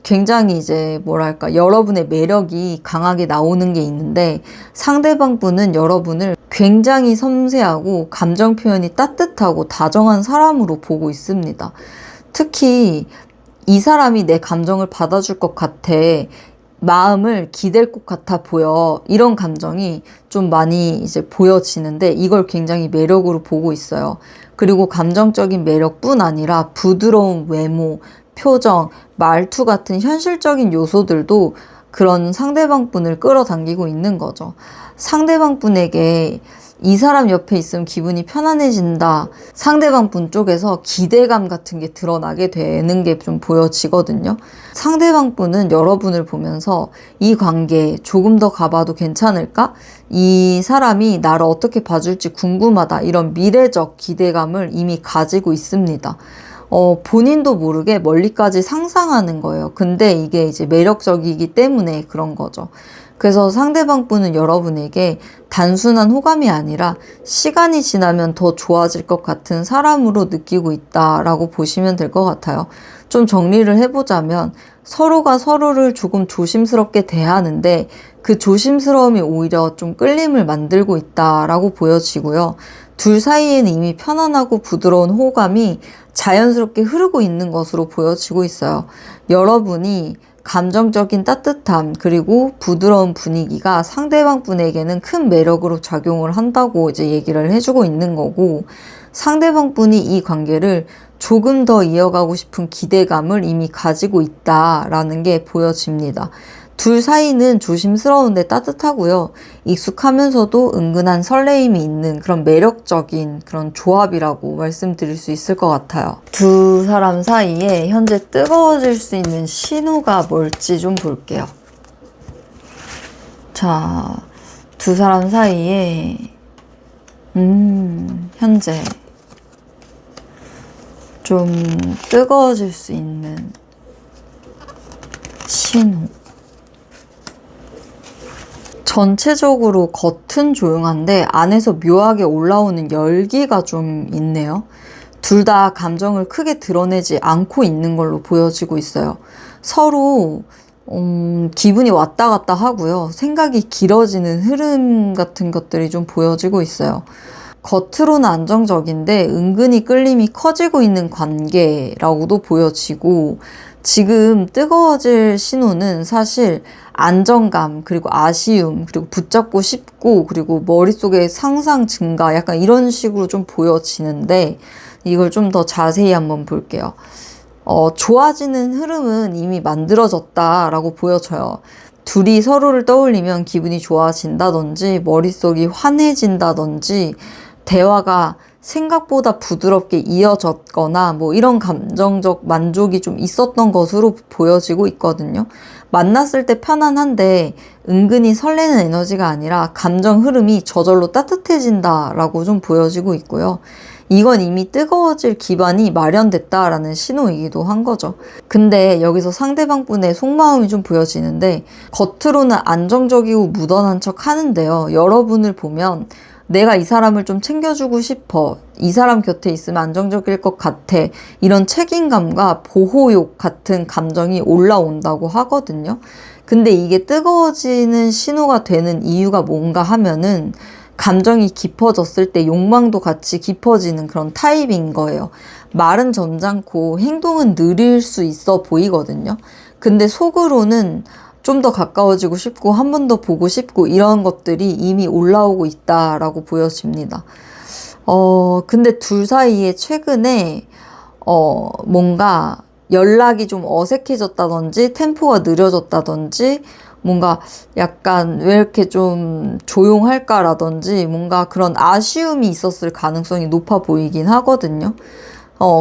Speaker 1: 굉장히 이제 뭐랄까, 여러분의 매력이 강하게 나오는 게 있는데 상대방 분은 여러분을 굉장히 섬세하고 감정 표현이 따뜻하고 다정한 사람으로 보고 있습니다. 특히 이 사람이 내 감정을 받아줄 것 같아, 마음을 기댈 것 같아 보여, 이런 감정이 좀 많이 이제 보여지는데 이걸 굉장히 매력으로 보고 있어요. 그리고 감정적인 매력뿐 아니라 부드러운 외모, 표정, 말투 같은 현실적인 요소들도 그런 상대방 분을 끌어당기고 있는 거죠. 상대방 분에게 이 사람 옆에 있으면 기분이 편안해진다. 상대방 분 쪽에서 기대감 같은 게 드러나게 되는 게 좀 보여지거든요. 상대방 분은 여러분을 보면서 이 관계 조금 더 가봐도 괜찮을까? 이 사람이 나를 어떻게 봐줄지 궁금하다. 이런 미래적 기대감을 이미 가지고 있습니다. 본인도 모르게 멀리까지 상상하는 거예요. 근데 이게 이제 매력적이기 때문에 그런 거죠. 그래서 상대방 분은 여러분에게 단순한 호감이 아니라 시간이 지나면 더 좋아질 것 같은 사람으로 느끼고 있다라고 보시면 될 것 같아요. 좀 정리를 해보자면 서로가 서로를 조금 조심스럽게 대하는데 그 조심스러움이 오히려 좀 끌림을 만들고 있다라고 보여지고요. 둘 사이에는 이미 편안하고 부드러운 호감이 자연스럽게 흐르고 있는 것으로 보여지고 있어요. 여러분이 감정적인 따뜻함 그리고 부드러운 분위기가 상대방 분에게는 큰 매력으로 작용을 한다고 이제 얘기를 해주고 있는 거고, 상대방 분이 이 관계를 조금 더 이어가고 싶은 기대감을 이미 가지고 있다라는 게 보여집니다. 둘 사이는 조심스러운데 따뜻하고요. 익숙하면서도 은근한 설레임이 있는 그런 매력적인 그런 조합이라고 말씀드릴 수 있을 것 같아요. 두 사람 사이에 현재 뜨거워질 수 있는 신호가 뭘지 좀 볼게요. 자, 두 사람 사이에 현재 좀 뜨거워질 수 있는 신호. 전체적으로 겉은 조용한데 안에서 묘하게 올라오는 열기가 좀 있네요. 둘 다 감정을 크게 드러내지 않고 있는 걸로 보여지고 있어요. 서로 기분이 왔다 갔다 하고요. 생각이 길어지는 흐름 같은 것들이 좀 보여지고 있어요. 겉으로는 안정적인데 은근히 끌림이 커지고 있는 관계라고도 보여지고, 지금 뜨거워질 신호는 사실 안정감, 그리고 아쉬움, 그리고 붙잡고 싶고, 그리고 머릿속에 상상 증가, 약간 이런 식으로 좀 보여지는데, 이걸 좀 더 자세히 한번 볼게요. 좋아지는 흐름은 이미 만들어졌다라고 보여져요. 둘이 서로를 떠올리면 기분이 좋아진다든지, 머릿속이 환해진다든지, 대화가 생각보다 부드럽게 이어졌거나 뭐 이런 감정적 만족이 좀 있었던 것으로 보여지고 있거든요. 만났을 때 편안한데 은근히 설레는 에너지가 아니라 감정 흐름이 저절로 따뜻해진다라고 좀 보여지고 있고요. 이건 이미 뜨거워질 기반이 마련됐다라는 신호이기도 한 거죠. 근데 여기서 상대방 분의 속마음이 좀 보여지는데, 겉으로는 안정적이고 무던한 척 하는데요. 여러분을 보면 내가 이 사람을 좀 챙겨주고 싶어, 이 사람 곁에 있으면 안정적일 것 같아, 이런 책임감과 보호욕 같은 감정이 올라온다고 하거든요. 근데 이게 뜨거워지는 신호가 되는 이유가 뭔가 하면은, 감정이 깊어졌을 때 욕망도 같이 깊어지는 그런 타입인 거예요. 말은 점잖고 행동은 느릴 수 있어 보이거든요. 근데 속으로는 좀 더 가까워지고 싶고 한 번 더 보고 싶고 이런 것들이 이미 올라오고 있다라고 보여집니다. 근데 둘 사이에 최근에 뭔가 연락이 좀 어색해졌다든지 템포가 느려졌다든지, 뭔가 약간 왜 이렇게 좀 조용할까라든지 뭔가 그런 아쉬움이 있었을 가능성이 높아 보이긴 하거든요.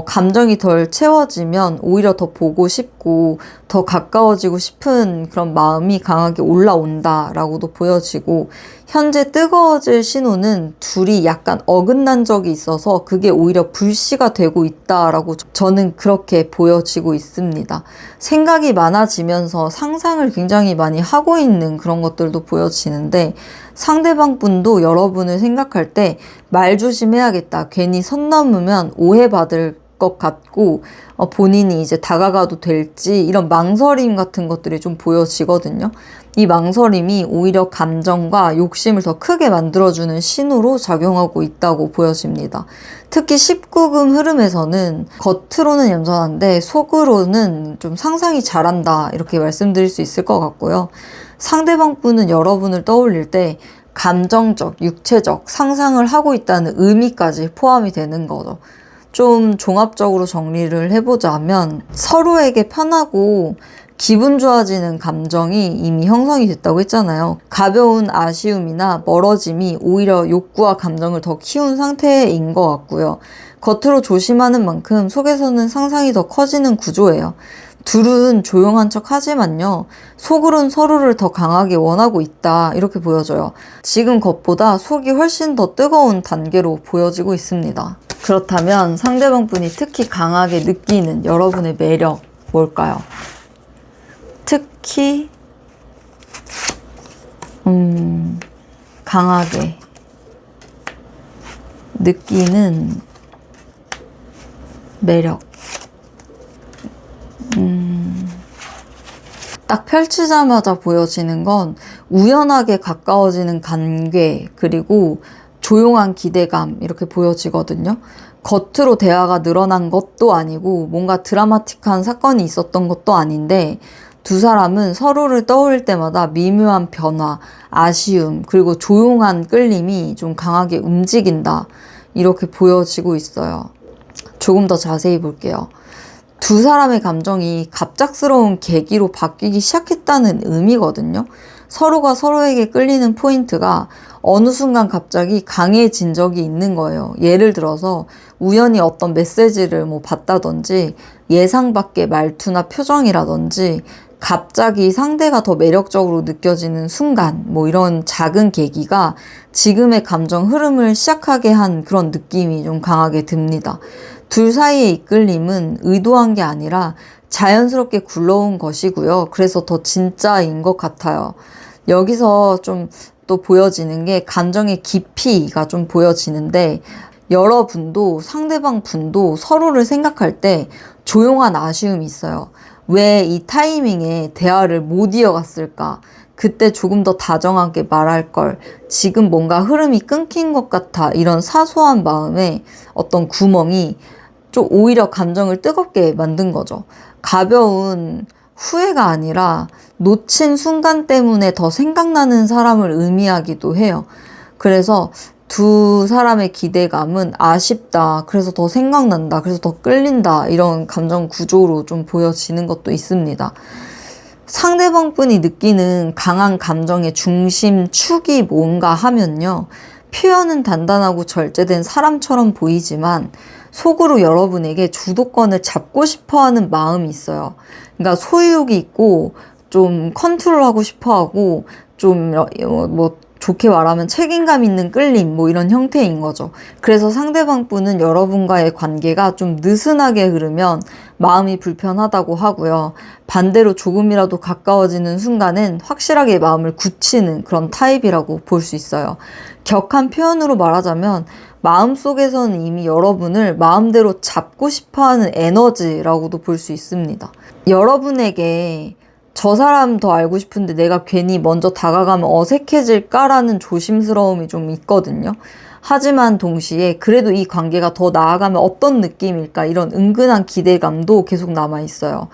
Speaker 1: 감정이 덜 채워지면 오히려 더 보고 싶고 더 가까워지고 싶은 그런 마음이 강하게 올라온다라고도 보여지고, 현재 뜨거워질 신호는 둘이 약간 어긋난 적이 있어서 그게 오히려 불씨가 되고 있다라고 저는 그렇게 보여지고 있습니다. 생각이 많아지면서 상상을 굉장히 많이 하고 있는 그런 것들도 보여지는데, 상대방 분도 여러분을 생각할 때 말 조심해야겠다, 괜히 선 넘으면 오해받을 것 같고 본인이 이제 다가가도 될지 이런 망설임 같은 것들이 좀 보여지거든요. 이 망설임이 오히려 감정과 욕심을 더 크게 만들어주는 신호로 작용하고 있다고 보여집니다. 특히 19금 흐름에서는 겉으로는 얌전한데 속으로는 좀 상상이 잘한다, 이렇게 말씀드릴 수 있을 것 같고요. 상대방 분은 여러분을 떠올릴 때 감정적, 육체적 상상을 하고 있다는 의미까지 포함이 되는 거죠. 좀 종합적으로 정리를 해보자면, 서로에게 편하고 기분 좋아지는 감정이 이미 형성이 됐다고 했잖아요. 가벼운 아쉬움이나 멀어짐이 오히려 욕구와 감정을 더 키운 상태인 것 같고요. 겉으로 조심하는 만큼 속에서는 상상이 더 커지는 구조예요. 둘은 조용한 척 하지만요, 속으론 서로를 더 강하게 원하고 있다, 이렇게 보여져요. 지금 것보다 속이 훨씬 더 뜨거운 단계로 보여지고 있습니다. 그렇다면 상대방 분이 특히 강하게 느끼는 여러분의 매력 뭘까요? 특히 강하게 느끼는 매력. 딱 펼치자마자 보여지는 건 우연하게 가까워지는 관계, 그리고 조용한 기대감, 이렇게 보여지거든요. 겉으로 대화가 늘어난 것도 아니고 뭔가 드라마틱한 사건이 있었던 것도 아닌데, 두 사람은 서로를 떠올릴 때마다 미묘한 변화, 아쉬움, 그리고 조용한 끌림이 좀 강하게 움직인다, 이렇게 보여지고 있어요. 조금 더 자세히 볼게요. 두 사람의 감정이 갑작스러운 계기로 바뀌기 시작했다는 의미거든요. 서로가 서로에게 끌리는 포인트가 어느 순간 갑자기 강해진 적이 있는 거예요. 예를 들어서 우연히 어떤 메시지를 봤다든지, 예상 밖의 말투나 표정이라든지, 갑자기 상대가 더 매력적으로 느껴지는 순간, 이런 작은 계기가 지금의 감정 흐름을 시작하게 한 그런 느낌이 좀 강하게 듭니다. 둘 사이의 이끌림은 의도한 게 아니라 자연스럽게 굴러온 것이고요. 그래서 더 진짜인 것 같아요. 여기서 좀 또 보여지는 게 감정의 깊이가 좀 보여지는데, 여러분도 상대방 분도 서로를 생각할 때 조용한 아쉬움이 있어요. 왜 이 타이밍에 대화를 못 이어갔을까? 그때 조금 더 다정하게 말할 걸. 지금 뭔가 흐름이 끊긴 것 같아. 이런 사소한 마음에 어떤 구멍이 좀 오히려 감정을 뜨겁게 만든 거죠. 가벼운 후회가 아니라 놓친 순간 때문에 더 생각나는 사람을 의미하기도 해요. 그래서 두 사람의 기대감은 아쉽다, 그래서 더 생각난다, 그래서 더 끌린다, 이런 감정 구조로 좀 보여지는 것도 있습니다. 상대방 분이 느끼는 강한 감정의 중심축이 뭔가 하면요, 표현은 단단하고 절제된 사람처럼 보이지만 속으로 여러분에게 주도권을 잡고 싶어하는 마음이 있어요. 그러니까 소유욕이 있고 좀 컨트롤하고 싶어하고 좀 좋게 말하면 책임감 있는 끌림, 이런 형태인 거죠. 그래서 상대방 분은 여러분과의 관계가 좀 느슨하게 흐르면 마음이 불편하다고 하고요. 반대로 조금이라도 가까워지는 순간엔 확실하게 마음을 굳히는 그런 타입이라고 볼 수 있어요. 격한 표현으로 말하자면 마음속에서는 이미 여러분을 마음대로 잡고 싶어하는 에너지라고도 볼 수 있습니다. 여러분에게 저 사람 더 알고 싶은데 내가 괜히 먼저 다가가면 어색해질까라는 조심스러움이 좀 있거든요. 하지만 동시에 그래도 이 관계가 더 나아가면 어떤 느낌일까, 이런 은근한 기대감도 계속 남아있어요.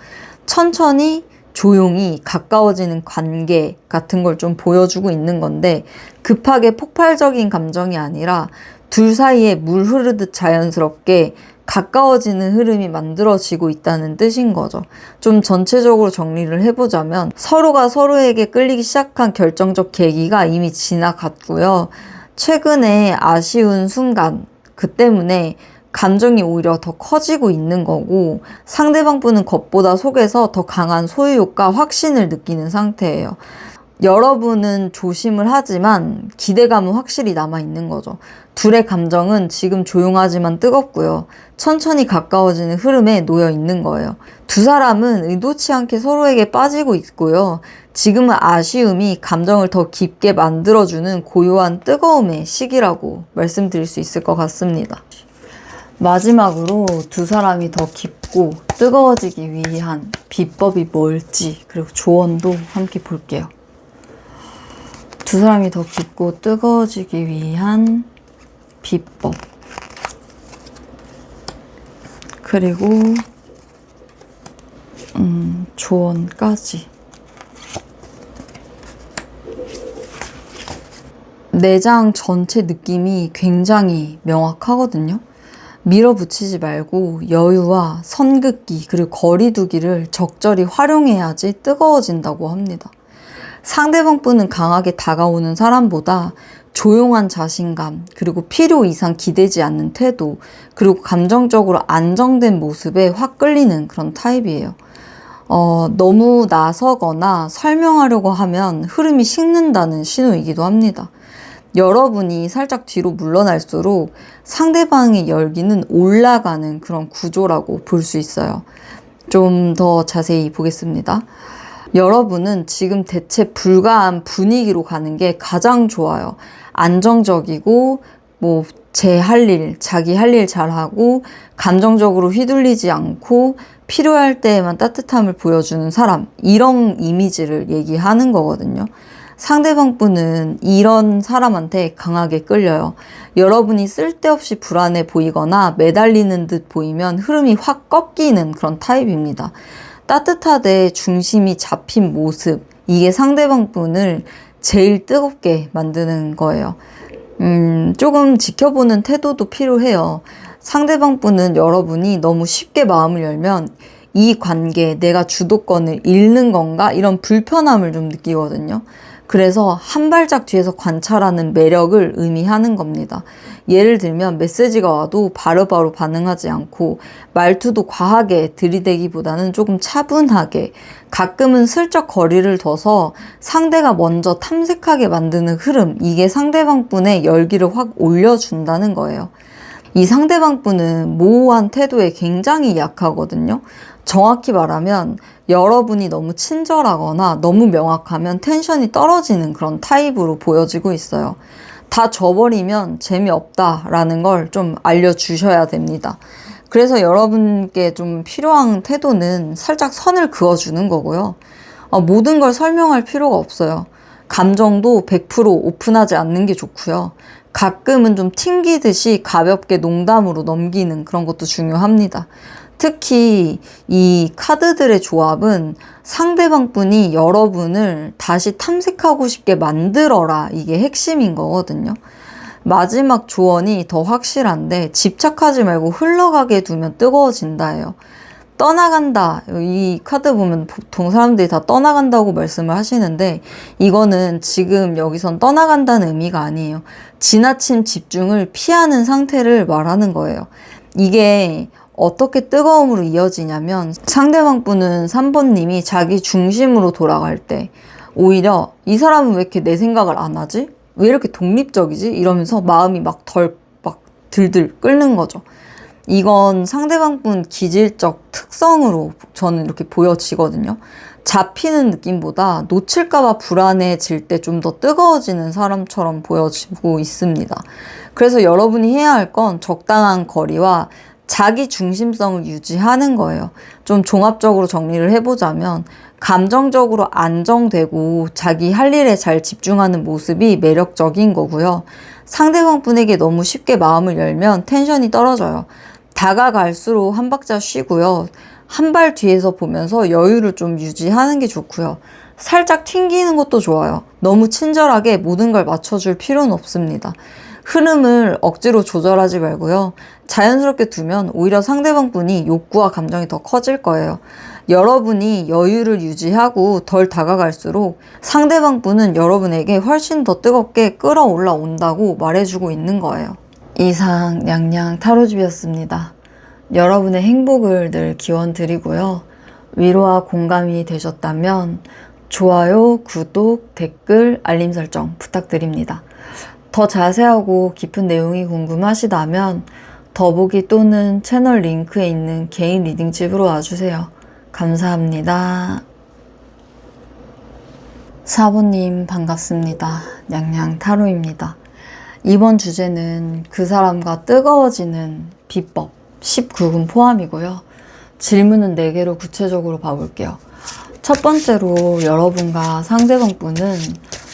Speaker 1: 천천히 조용히 가까워지는 관계 같은 걸 좀 보여주고 있는 건데, 급하게 폭발적인 감정이 아니라 둘 사이에 물 흐르듯 자연스럽게 가까워지는 흐름이 만들어지고 있다는 뜻인 거죠. 좀 전체적으로 정리를 해보자면, 서로가 서로에게 끌리기 시작한 결정적 계기가 이미 지나갔고요. 최근에 아쉬운 순간, 그 때문에 감정이 오히려 더 커지고 있는 거고, 상대방 분은 겉보다 속에서 더 강한 소유욕과 확신을 느끼는 상태예요. 여러분은 조심을 하지만 기대감은 확실히 남아있는 거죠. 둘의 감정은 지금 조용하지만 뜨겁고요. 천천히 가까워지는 흐름에 놓여 있는 거예요. 두 사람은 의도치 않게 서로에게 빠지고 있고요. 지금은 아쉬움이 감정을 더 깊게 만들어주는 고요한 뜨거움의 시기라고 말씀드릴 수 있을 것 같습니다. 마지막으로 두 사람이 더 깊고 뜨거워지기 위한 비법이 뭘지, 그리고 조언도 함께 볼게요. 두 사람이 더 깊고 뜨거워지기 위한 비법, 그리고 조언까지. 내장 전체 느낌이 굉장히 명확하거든요. 밀어붙이지 말고 여유와 선긋기, 그리고 거리두기를 적절히 활용해야지 뜨거워진다고 합니다. 상대방 분은 강하게 다가오는 사람보다 조용한 자신감, 그리고 필요 이상 기대지 않는 태도, 그리고 감정적으로 안정된 모습에 확 끌리는 그런 타입이에요. 너무 나서거나 설명하려고 하면 흐름이 식는다는 신호이기도 합니다. 여러분이 살짝 뒤로 물러날수록 상대방의 열기는 올라가는 그런 구조라고 볼 수 있어요. 좀 더 자세히 보겠습니다. 여러분은 지금 대체 불가한 분위기로 가는 게 가장 좋아요. 안정적이고 제 할 일, 자기 할 일 잘하고 감정적으로 휘둘리지 않고 필요할 때에만 따뜻함을 보여주는 사람, 이런 이미지를 얘기하는 거거든요. 상대방 분은 이런 사람한테 강하게 끌려요. 여러분이 쓸데없이 불안해 보이거나 매달리는 듯 보이면 흐름이 확 꺾이는 그런 타입입니다. 따뜻하되 중심이 잡힌 모습, 이게 상대방 분을 제일 뜨겁게 만드는 거예요. 조금 지켜보는 태도도 필요해요. 상대방 분은 여러분이 너무 쉽게 마음을 열면 이 관계, 내가 주도권을 잃는 건가? 이런 불편함을 좀 느끼거든요. 그래서 한 발짝 뒤에서 관찰하는 매력을 의미하는 겁니다. 예를 들면 메시지가 와도 바로바로 반응하지 않고 말투도 과하게 들이대기보다는 조금 차분하게, 가끔은 슬쩍 거리를 둬서 상대가 먼저 탐색하게 만드는 흐름, 이게 상대방 분의 열기를 확 올려준다는 거예요. 이 상대방 분은 모호한 태도에 굉장히 약하거든요. 정확히 말하면 여러분이 너무 친절하거나 너무 명확하면 텐션이 떨어지는 그런 타입으로 보여지고 있어요. 다 줘버리면 재미없다라는 걸 좀 알려주셔야 됩니다. 그래서 여러분께 좀 필요한 태도는 살짝 선을 그어주는 거고요. 모든 걸 설명할 필요가 없어요. 감정도 100% 오픈하지 않는 게 좋고요. 가끔은 좀 튕기듯이 가볍게 농담으로 넘기는 그런 것도 중요합니다. 특히 이 카드들의 조합은 상대방 분이 여러분을 다시 탐색하고 싶게 만들어라, 이게 핵심인 거거든요. 마지막 조언이 더 확실한데 집착하지 말고 흘러가게 두면 뜨거워진다예요. 떠나간다. 이 카드 보면 보통 사람들이 다 떠나간다고 말씀을 하시는데 이거는 지금 여기선 떠나간다는 의미가 아니에요. 지나친 집중을 피하는 상태를 말하는 거예요. 이게 어떻게 뜨거움으로 이어지냐면 상대방 분은 3번님이 자기 중심으로 돌아갈 때 오히려 이 사람은 왜 이렇게 내 생각을 안 하지? 왜 이렇게 독립적이지? 이러면서 마음이 막 들들 끓는 거죠. 이건 상대방 분 기질적 특성으로 저는 이렇게 보여지거든요. 잡히는 느낌보다 놓칠까봐 불안해질 때 좀 더 뜨거워지는 사람처럼 보여지고 있습니다. 그래서 여러분이 해야 할 건 적당한 거리와 자기 중심성을 유지하는 거예요. 좀 종합적으로 정리를 해보자면 감정적으로 안정되고 자기 할 일에 잘 집중하는 모습이 매력적인 거고요. 상대방 분에게 너무 쉽게 마음을 열면 텐션이 떨어져요. 다가갈수록 한 박자 쉬고요. 한 발 뒤에서 보면서 여유를 좀 유지하는 게 좋고요. 살짝 튕기는 것도 좋아요. 너무 친절하게 모든 걸 맞춰줄 필요는 없습니다. 흐름을 억지로 조절하지 말고요. 자연스럽게 두면 오히려 상대방 분이 욕구와 감정이 더 커질 거예요. 여러분이 여유를 유지하고 덜 다가갈수록 상대방 분은 여러분에게 훨씬 더 뜨겁게 끌어올라 온다고 말해주고 있는 거예요. 이상 냥냥 타로집이었습니다. 여러분의 행복을 늘 기원 드리고요. 위로와 공감이 되셨다면 좋아요, 구독, 댓글, 알림 설정 부탁드립니다. 더 자세하고 깊은 내용이 궁금하시다면 더보기 또는 채널 링크에 있는 개인 리딩집으로 와주세요. 감사합니다. 4번님 반갑습니다. 냥냥 타로입니다. 이번 주제는 그 사람과 뜨거워지는 비법 19금 포함이고요. 질문은 4개로 구체적으로 봐볼게요. 첫 번째로 여러분과 상대방 분은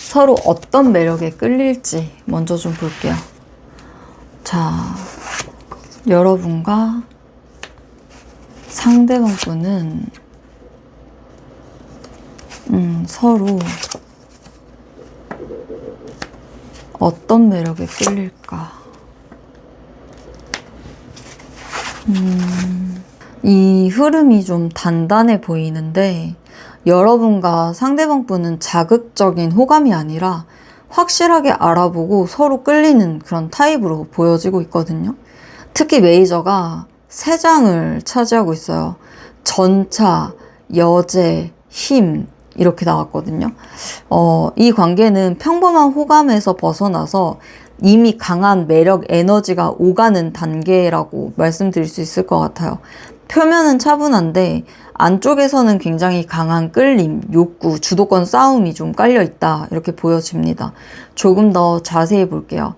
Speaker 1: 서로 어떤 매력에 끌릴지 먼저 좀 볼게요. 자, 여러분과 상대방 분은 서로 어떤 매력에 끌릴까? 이 흐름이 좀 단단해 보이는데 여러분과 상대방 분은 자극적인 호감이 아니라 확실하게 알아보고 서로 끌리는 그런 타입으로 보여지고 있거든요. 특히 메이저가 3장을 차지하고 있어요. 전차, 여제, 힘, 이렇게 나왔거든요. 이 관계는 평범한 호감에서 벗어나서 이미 강한 매력 에너지가 오가는 단계라고 말씀드릴 수 있을 것 같아요. 표면은 차분한데 안쪽에서는 굉장히 강한 끌림, 욕구, 주도권 싸움이 좀 깔려 있다, 이렇게 보여집니다. 조금 더 자세히 볼게요.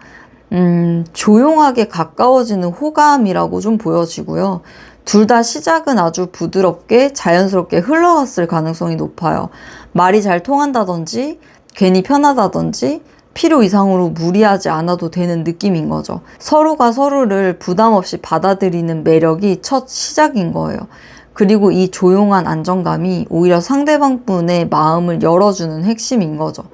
Speaker 1: 조용하게 가까워지는 호감이라고 좀 보여지고요. 둘 다 시작은 아주 부드럽게 자연스럽게 흘러갔을 가능성이 높아요. 말이 잘 통한다든지 괜히 편하다든지 필요 이상으로 무리하지 않아도 되는 느낌인 거죠. 서로가 서로를 부담 없이 받아들이는 매력이 첫 시작인 거예요. 그리고 이 조용한 안정감이 오히려 상대방 분의 마음을 열어주는 핵심인 거죠.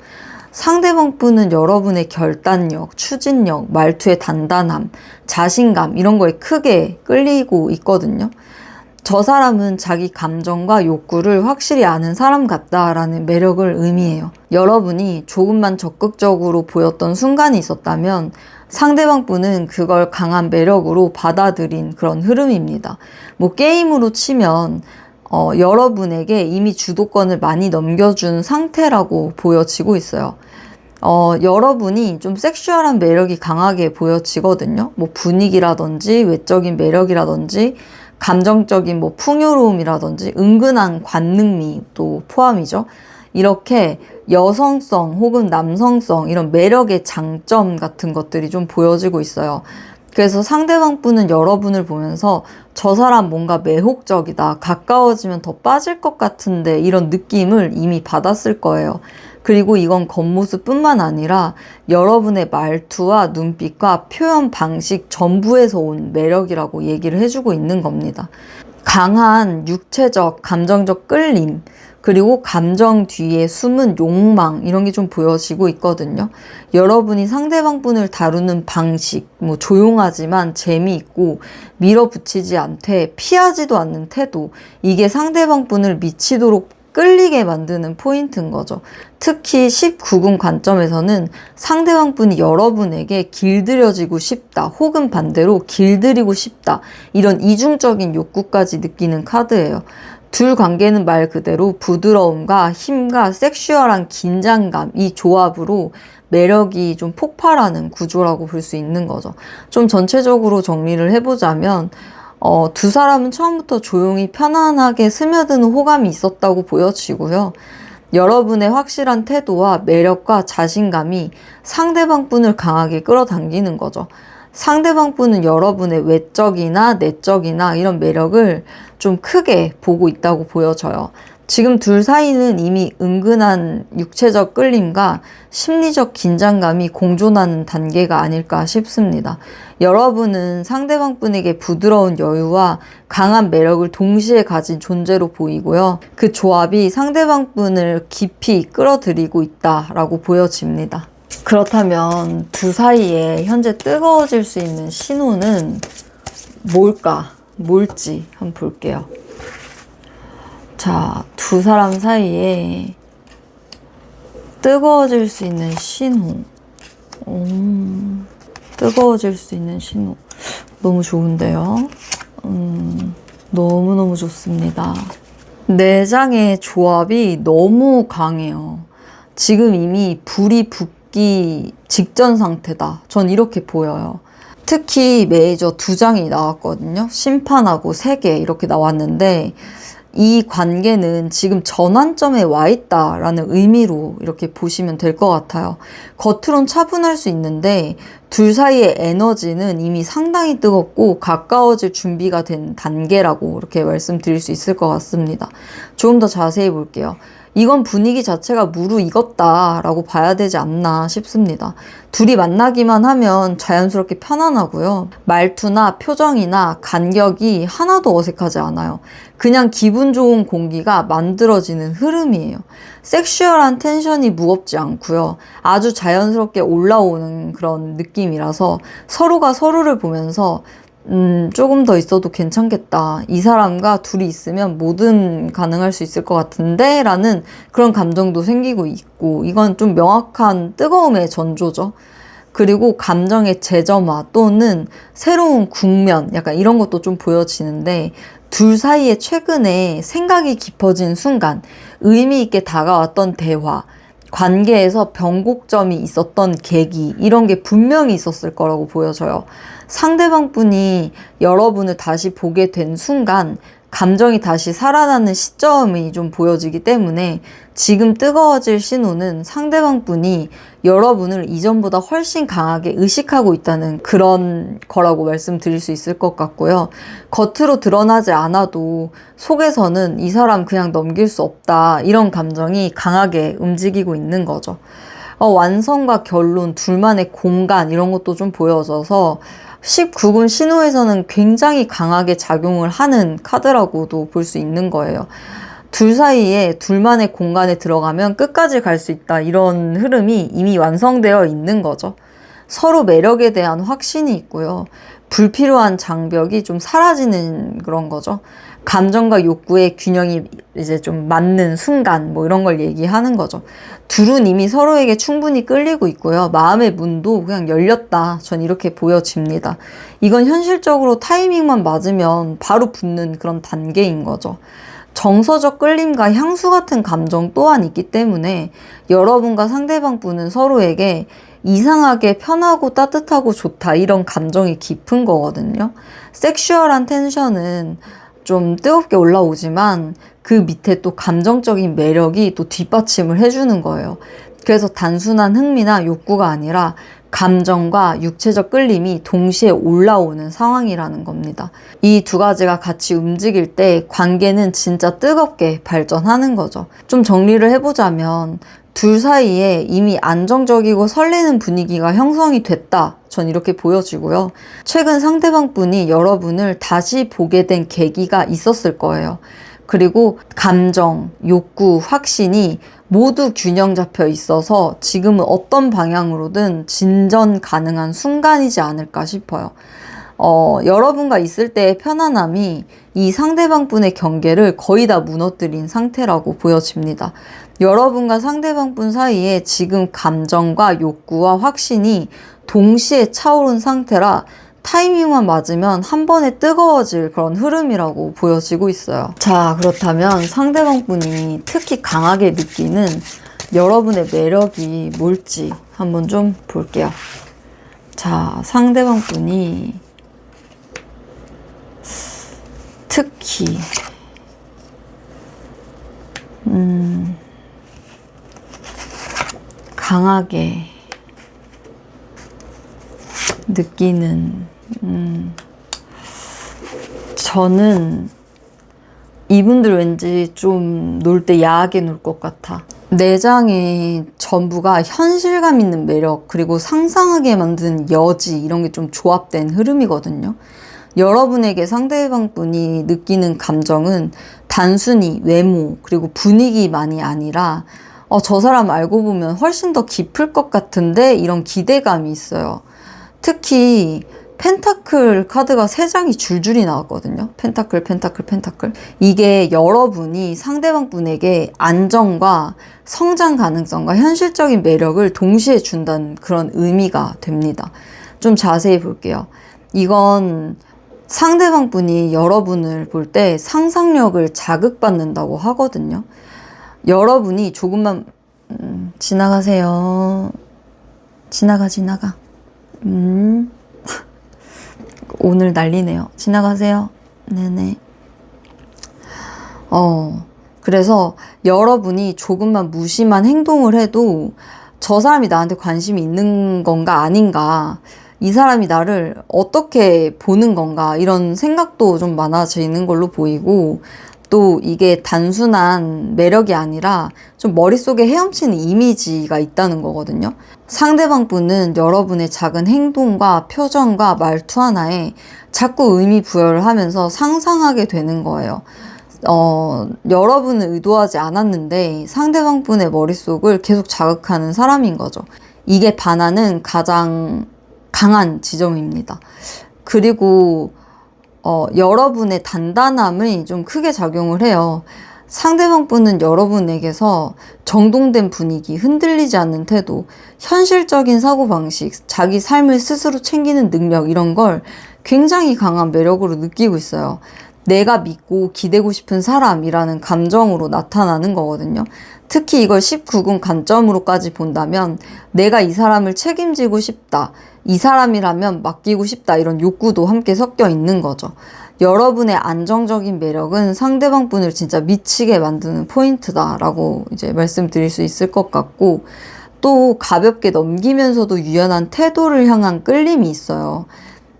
Speaker 1: 상대방 분은 여러분의 결단력, 추진력, 말투의 단단함, 자신감 이런 거에 크게 끌리고 있거든요. 저 사람은 자기 감정과 욕구를 확실히 아는 사람 같다라는 매력을 의미해요. 여러분이 조금만 적극적으로 보였던 순간이 있었다면 상대방 분은 그걸 강한 매력으로 받아들인 그런 흐름입니다. 뭐 게임으로 치면 여러분에게 이미 주도권을 많이 넘겨준 상태라고 보여지고 있어요. 여러분이 좀 섹슈얼한 매력이 강하게 보여지거든요. 뭐 분위기라든지 외적인 매력이라든지 감정적인 뭐 풍요로움이라든지 은근한 관능미도 포함이죠. 이렇게 여성성 혹은 남성성 이런 매력의 장점 같은 것들이 좀 보여지고 있어요. 그래서 상대방 분은 여러분을 보면서 저 사람 뭔가 매혹적이다, 가까워지면 더 빠질 것 같은데 이런 느낌을 이미 받았을 거예요. 그리고 이건 겉모습뿐만 아니라 여러분의 말투와 눈빛과 표현 방식 전부에서 온 매력이라고 얘기를 해주고 있는 겁니다. 강한 육체적, 감정적 끌림, 그리고 감정 뒤에 숨은 욕망 이런 게 좀 보여지고 있거든요. 여러분이 상대방 분을 다루는 방식, 뭐 조용하지만 재미있고 밀어붙이지 않되 피하지도 않는 태도, 이게 상대방 분을 미치도록 끌리게 만드는 포인트인 거죠. 특히 19금 관점에서는 상대방 분이 여러분에게 길들여지고 싶다, 혹은 반대로 길들이고 싶다, 이런 이중적인 욕구까지 느끼는 카드예요. 둘 관계는 말 그대로 부드러움과 힘과 섹슈얼한 긴장감, 이 조합으로 매력이 좀 폭발하는 구조라고 볼 수 있는 거죠. 좀 전체적으로 정리를 해보자면 두 사람은 처음부터 조용히 편안하게 스며드는 호감이 있었다고 보여지고요. 여러분의 확실한 태도와 매력과 자신감이 상대방 분을 강하게 끌어당기는 거죠. 상대방 분은 여러분의 외적이나 내적이나 이런 매력을 좀 크게 보고 있다고 보여져요. 지금 둘 사이는 이미 은근한 육체적 끌림과 심리적 긴장감이 공존하는 단계가 아닐까 싶습니다. 여러분은 상대방 분에게 부드러운 여유와 강한 매력을 동시에 가진 존재로 보이고요. 그 조합이 상대방 분을 깊이 끌어들이고 있다라고 보여집니다. 그렇다면 두 사이에 현재 뜨거워질 수 있는 신호는 뭘지 한번 볼게요. 자, 두 사람 사이에 뜨거워질 수 있는 신호. 뜨거워질 수 있는 신호. 너무 좋은데요? 너무너무 좋습니다. 네 장의 조합이 너무 강해요. 지금 이미 불이 붙기 직전 상태다. 전 이렇게 보여요. 특히 메이저 2장이 나왔거든요. 심판하고 세계 이렇게 나왔는데 이 관계는 지금 전환점에 와 있다라는 의미로 이렇게 보시면 될 것 같아요. 겉으론 차분할 수 있는데 둘 사이의 에너지는 이미 상당히 뜨겁고 가까워질 준비가 된 단계라고 이렇게 말씀드릴 수 있을 것 같습니다. 조금 더 자세히 볼게요. 이건 분위기 자체가 무르익었다라고 봐야 되지 않나 싶습니다. 둘이 만나기만 하면 자연스럽게 편안하고요. 말투나 표정이나 간격이 하나도 어색하지 않아요. 그냥 기분 좋은 공기가 만들어지는 흐름이에요. 섹슈얼한 텐션이 무겁지 않고요. 아주 자연스럽게 올라오는 그런 느낌이라서 서로가 서로를 보면서 조금 더 있어도 괜찮겠다. 이 사람과 둘이 있으면 뭐든 가능할 수 있을 것 같은데? 라는 그런 감정도 생기고 있고, 이건 좀 명확한 뜨거움의 전조죠. 그리고 감정의 재점화 또는 새로운 국면, 약간 이런 것도 좀 보여지는데, 둘 사이에 최근에 생각이 깊어진 순간, 의미 있게 다가왔던 대화, 관계에서 변곡점이 있었던 계기, 이런 게 분명히 있었을 거라고 보여져요. 상대방 분이 여러분을 다시 보게 된 순간 감정이 다시 살아나는 시점이 좀 보여지기 때문에 지금 뜨거워질 신호는 상대방 분이 여러분을 이전보다 훨씬 강하게 의식하고 있다는 그런 거라고 말씀드릴 수 있을 것 같고요. 겉으로 드러나지 않아도 속에서는 이 사람 그냥 넘길 수 없다, 이런 감정이 강하게 움직이고 있는 거죠. 완성과 결론, 둘만의 공간, 이런 것도 좀 보여져서 19금 신호에서는 굉장히 강하게 작용을 하는 카드라고도 볼 수 있는 거예요. 둘 사이에 둘만의 공간에 들어가면 끝까지 갈 수 있다, 이런 흐름이 이미 완성되어 있는 거죠. 서로 매력에 대한 확신이 있고요. 불필요한 장벽이 좀 사라지는 그런 거죠. 감정과 욕구의 균형이 이제 좀 맞는 순간, 뭐 이런 걸 얘기하는 거죠. 둘은 이미 서로에게 충분히 끌리고 있고요. 마음의 문도 그냥 열렸다, 전 이렇게 보여집니다. 이건 현실적으로 타이밍만 맞으면 바로 붙는 그런 단계인 거죠. 정서적 끌림과 향수 같은 감정 또한 있기 때문에 여러분과 상대방 분은 서로에게 이상하게 편하고 따뜻하고 좋다, 이런 감정이 깊은 거거든요. 섹슈얼한 텐션은 좀 뜨겁게 올라오지만 그 밑에 또 감정적인 매력이 또 뒷받침을 해주는 거예요. 그래서 단순한 흥미나 욕구가 아니라 감정과 육체적 끌림이 동시에 올라오는 상황이라는 겁니다. 이 두 가지가 같이 움직일 때 관계는 진짜 뜨겁게 발전하는 거죠. 좀 정리를 해보자면 둘 사이에 이미 안정적이고 설레는 분위기가 형성이 됐다, 전 이렇게 보여지고요. 최근 상대방 분이 여러분을 다시 보게 된 계기가 있었을 거예요. 그리고 감정, 욕구, 확신이 모두 균형 잡혀 있어서 지금은 어떤 방향으로든 진전 가능한 순간이지 않을까 싶어요. 여러분과 있을 때의 편안함이 이 상대방 분의 경계를 거의 다 무너뜨린 상태라고 보여집니다. 여러분과 상대방 분 사이에 지금 감정과 욕구와 확신이 동시에 차오른 상태라 타이밍만 맞으면 한 번에 뜨거워질 그런 흐름이라고 보여지고 있어요. 자, 그렇다면 상대방 분이 특히 강하게 느끼는 여러분의 매력이 뭘지 한번 좀 볼게요. 자, 상대방 분이 특히 강하게 느끼는, 저는 이분들 왠지 좀 놀 때 야하게 놀 것 같아. 내장의 전부가 현실감 있는 매력, 그리고 상상하게 만든 여지, 이런 게 좀 조합된 흐름이거든요. 여러분에게 상대방 분이 느끼는 감정은 단순히 외모, 그리고 분위기만이 아니라 저 사람 알고 보면 훨씬 더 깊을 것 같은데, 이런 기대감이 있어요. 특히 펜타클 카드가 3장이 줄줄이 나왔거든요. 펜타클, 펜타클, 펜타클. 이게 여러분이 상대방 분에게 안정과 성장 가능성과 현실적인 매력을 동시에 준다는 그런 의미가 됩니다. 좀 자세히 볼게요. 이건 상대방 분이 여러분을 볼 때 상상력을 자극받는다고 하거든요. 여러분이 조금만 지나가세요. 지나가. 오늘 난리네요. 지나가세요. 네네. 그래서 여러분이 조금만 무심한 행동을 해도 저 사람이 나한테 관심이 있는 건가 아닌가, 이 사람이 나를 어떻게 보는 건가, 이런 생각도 좀 많아지는 걸로 보이고, 또 이게 단순한 매력이 아니라 좀 머릿속에 헤엄치는 이미지가 있다는 거거든요. 상대방 분은 여러분의 작은 행동과 표정과 말투 하나에 자꾸 의미 부여를 하면서 상상하게 되는 거예요. 여러분은 의도하지 않았는데 상대방 분의 머릿속을 계속 자극하는 사람인 거죠. 이게 반하는 가장 강한 지점입니다. 그리고 여러분의 단단함이 좀 크게 작용을 해요. 상대방 분은 여러분에게서 정돈된 분위기, 흔들리지 않는 태도, 현실적인 사고방식, 자기 삶을 스스로 챙기는 능력, 이런 걸 굉장히 강한 매력으로 느끼고 있어요. 내가 믿고 기대고 싶은 사람이라는 감정으로 나타나는 거거든요. 특히 이걸 19금 관점으로까지 본다면 내가 이 사람을 책임지고 싶다, 이 사람이라면 맡기고 싶다, 이런 욕구도 함께 섞여 있는 거죠. 여러분의 안정적인 매력은 상대방 분을 진짜 미치게 만드는 포인트다라고 이제 말씀드릴 수 있을 것 같고, 또 가볍게 넘기면서도 유연한 태도를 향한 끌림이 있어요.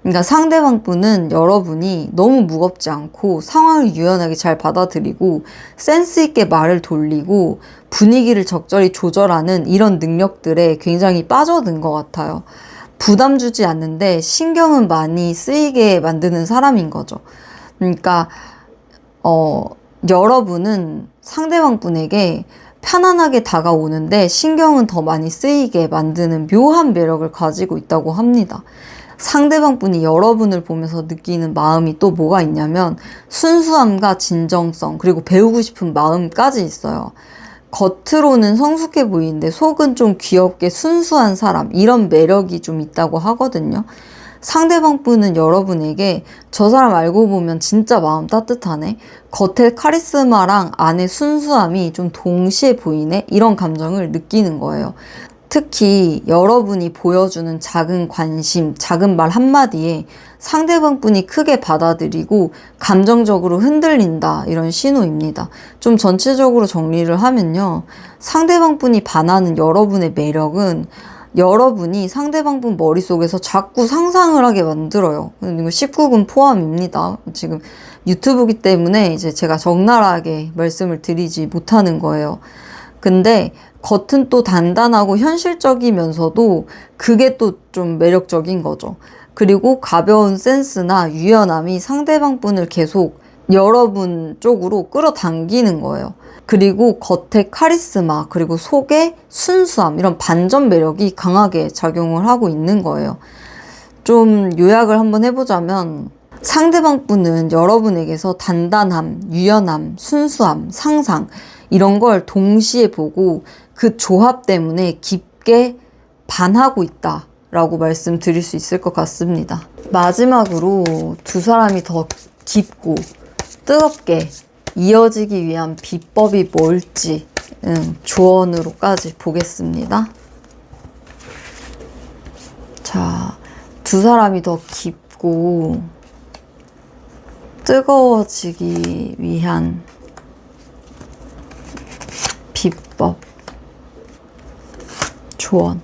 Speaker 1: 그러니까 상대방 분은 여러분이 너무 무겁지 않고 상황을 유연하게 잘 받아들이고 센스 있게 말을 돌리고 분위기를 적절히 조절하는 이런 능력들에 굉장히 빠져든 것 같아요. 부담 주지 않는데 신경은 많이 쓰이게 만드는 사람인 거죠. 그러니까 여러분은 상대방 분에게 편안하게 다가오는데 신경은 더 많이 쓰이게 만드는 묘한 매력을 가지고 있다고 합니다. 상대방 분이 여러분을 보면서 느끼는 마음이 또 뭐가 있냐면 순수함과 진정성, 그리고 배우고 싶은 마음까지 있어요. 겉으로는 성숙해 보이는데 속은 좀 귀엽게 순수한 사람, 이런 매력이 좀 있다고 하거든요. 상대방 분은 여러분에게 저 사람 알고 보면 진짜 마음 따뜻하네, 겉에 카리스마랑 안에 순수함이 좀 동시에 보이네, 이런 감정을 느끼는 거예요. 특히 여러분이 보여주는 작은 관심, 작은 말 한마디에 상대방 분이 크게 받아들이고 감정적으로 흔들린다, 이런 신호입니다. 좀 전체적으로 정리를 하면요, 상대방 분이 반하는 여러분의 매력은 여러분이 상대방 분 머릿속에서 자꾸 상상을 하게 만들어요. 이거 19금 포함입니다. 지금 유튜브기 때문에 이제 제가 적나라하게 말씀을 드리지 못하는 거예요. 근데 겉은 또 단단하고 현실적이면서도 그게 또 좀 매력적인 거죠. 그리고 가벼운 센스나 유연함이 상대방 분을 계속 여러분 쪽으로 끌어당기는 거예요. 그리고 겉에 카리스마, 그리고 속에 순수함, 이런 반전 매력이 강하게 작용을 하고 있는 거예요. 좀 요약을 한번 해보자면 상대방 분은 여러분에게서 단단함, 유연함, 순수함, 상상, 이런 걸 동시에 보고 그 조합 때문에 깊게 반하고 있다라고 말씀드릴 수 있을 것 같습니다. 마지막으로 두 사람이 더 깊고 뜨겁게 이어지기 위한 비법이 뭘지 조언으로까지 보겠습니다. 자, 두 사람이 더 깊고 뜨거워지기 위한 비법, 조언.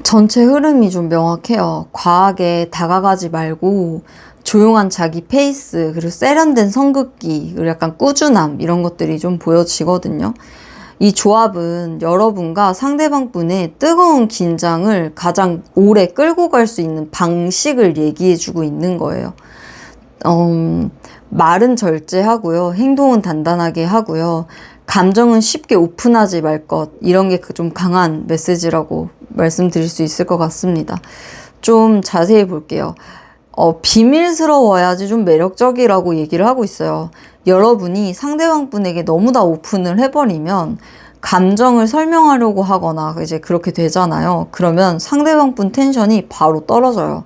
Speaker 1: 전체 흐름이 좀 명확해요. 과하게 다가가지 말고 조용한 자기 페이스, 그리고 세련된 성급기, 그리고 약간 꾸준함, 이런 것들이 좀 보여지거든요. 이 조합은 여러분과 상대방 분의 뜨거운 긴장을 가장 오래 끌고 갈 수 있는 방식을 얘기해주고 있는 거예요. 말은 절제하고요, 행동은 단단하게 하고요, 감정은 쉽게 오픈하지 말 것, 이런 게 좀 강한 메시지라고 말씀드릴 수 있을 것 같습니다. 좀 자세히 볼게요. 비밀스러워야지 좀 매력적이라고 얘기를 하고 있어요. 여러분이 상대방 분에게 너무 다 오픈을 해버리면 감정을 설명하려고 하거나 이제 그렇게 되잖아요. 그러면 상대방 분 텐션이 바로 떨어져요.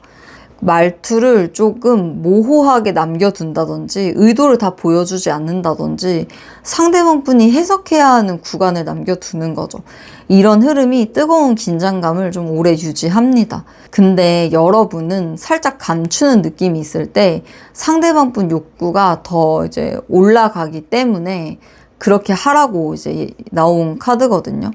Speaker 1: 말투를 조금 모호하게 남겨둔다든지 의도를 다 보여주지 않는다든지 상대방 분이 해석해야 하는 구간을 남겨두는 거죠. 이런 흐름이 뜨거운 긴장감을 좀 오래 유지합니다. 근데 여러분은 살짝 감추는 느낌이 있을 때 상대방 분 욕구가 더 이제 올라가기 때문에 그렇게 하라고 이제 나온 카드거든요.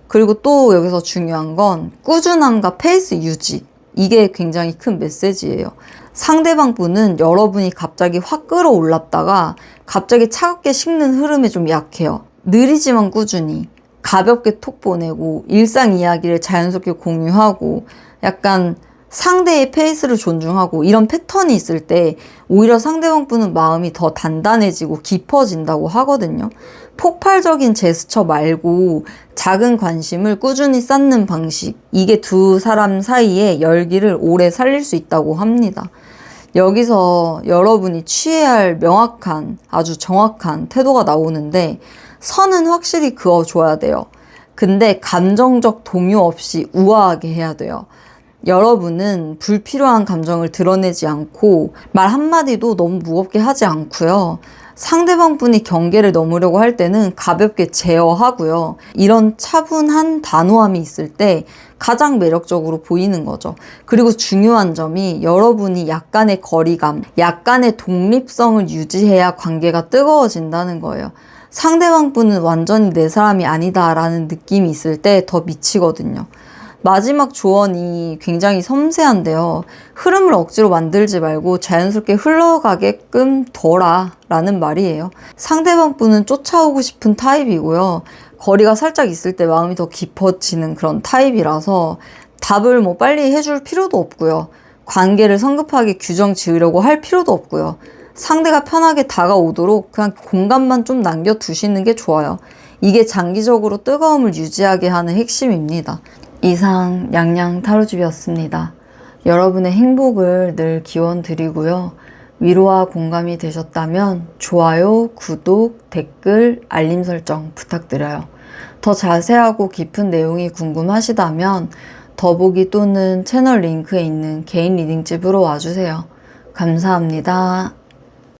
Speaker 1: 그리고 또 여기서 중요한 건 꾸준함과 페이스 유지. 이게 굉장히 큰 메시지예요. 상대방 분은 여러분이 갑자기 확 끌어올랐다가 갑자기 차갑게 식는 흐름에 좀 약해요. 느리지만 꾸준히 가볍게 톡 보내고 일상 이야기를 자연스럽게 공유하고 약간 상대의 페이스를 존중하고 이런 패턴이 있을 때 오히려 상대방 분은 마음이 더 단단해지고 깊어진다고 하거든요. 폭발적인 제스처 말고 작은 관심을 꾸준히 쌓는 방식, 이게 두 사람 사이의 열기를 오래 살릴 수 있다고 합니다. 여기서 여러분이 취해야 할 명확한, 아주 정확한 태도가 나오는데 선은 확실히 그어줘야 돼요. 근데 감정적 동요 없이 우아하게 해야 돼요. 여러분은 불필요한 감정을 드러내지 않고 말 한마디도 너무 무겁게 하지 않고요. 상대방 분이 경계를 넘으려고 할 때는 가볍게 제어하고요. 이런 차분한 단호함이 있을 때 가장 매력적으로 보이는 거죠. 그리고 중요한 점이 여러분이 약간의 거리감, 약간의 독립성을 유지해야 관계가 뜨거워진다는 거예요. 상대방 분은 완전히 내 사람이 아니다라는 느낌이 있을 때 더 미치거든요. 마지막 조언이 굉장히 섬세한데요. 흐름을 억지로 만들지 말고 자연스럽게 흘러가게끔 둬라 라는 말이에요. 상대방 분은 쫓아오고 싶은 타입이고요. 거리가 살짝 있을 때 마음이 더 깊어지는 그런 타입이라서 답을 뭐 빨리 해줄 필요도 없고요. 관계를 성급하게 규정 지으려고 할 필요도 없고요. 상대가 편하게 다가오도록 그냥 공간만 좀 남겨두시는 게 좋아요. 이게 장기적으로 뜨거움을 유지하게 하는 핵심입니다. 이상 양양 타로집이었습니다. 여러분의 행복을 늘 기원드리고요. 위로와 공감이 되셨다면 좋아요, 구독, 댓글, 알림 설정 부탁드려요. 더 자세하고 깊은 내용이 궁금하시다면 더보기 또는 채널 링크에 있는 개인 리딩집으로 와주세요. 감사합니다.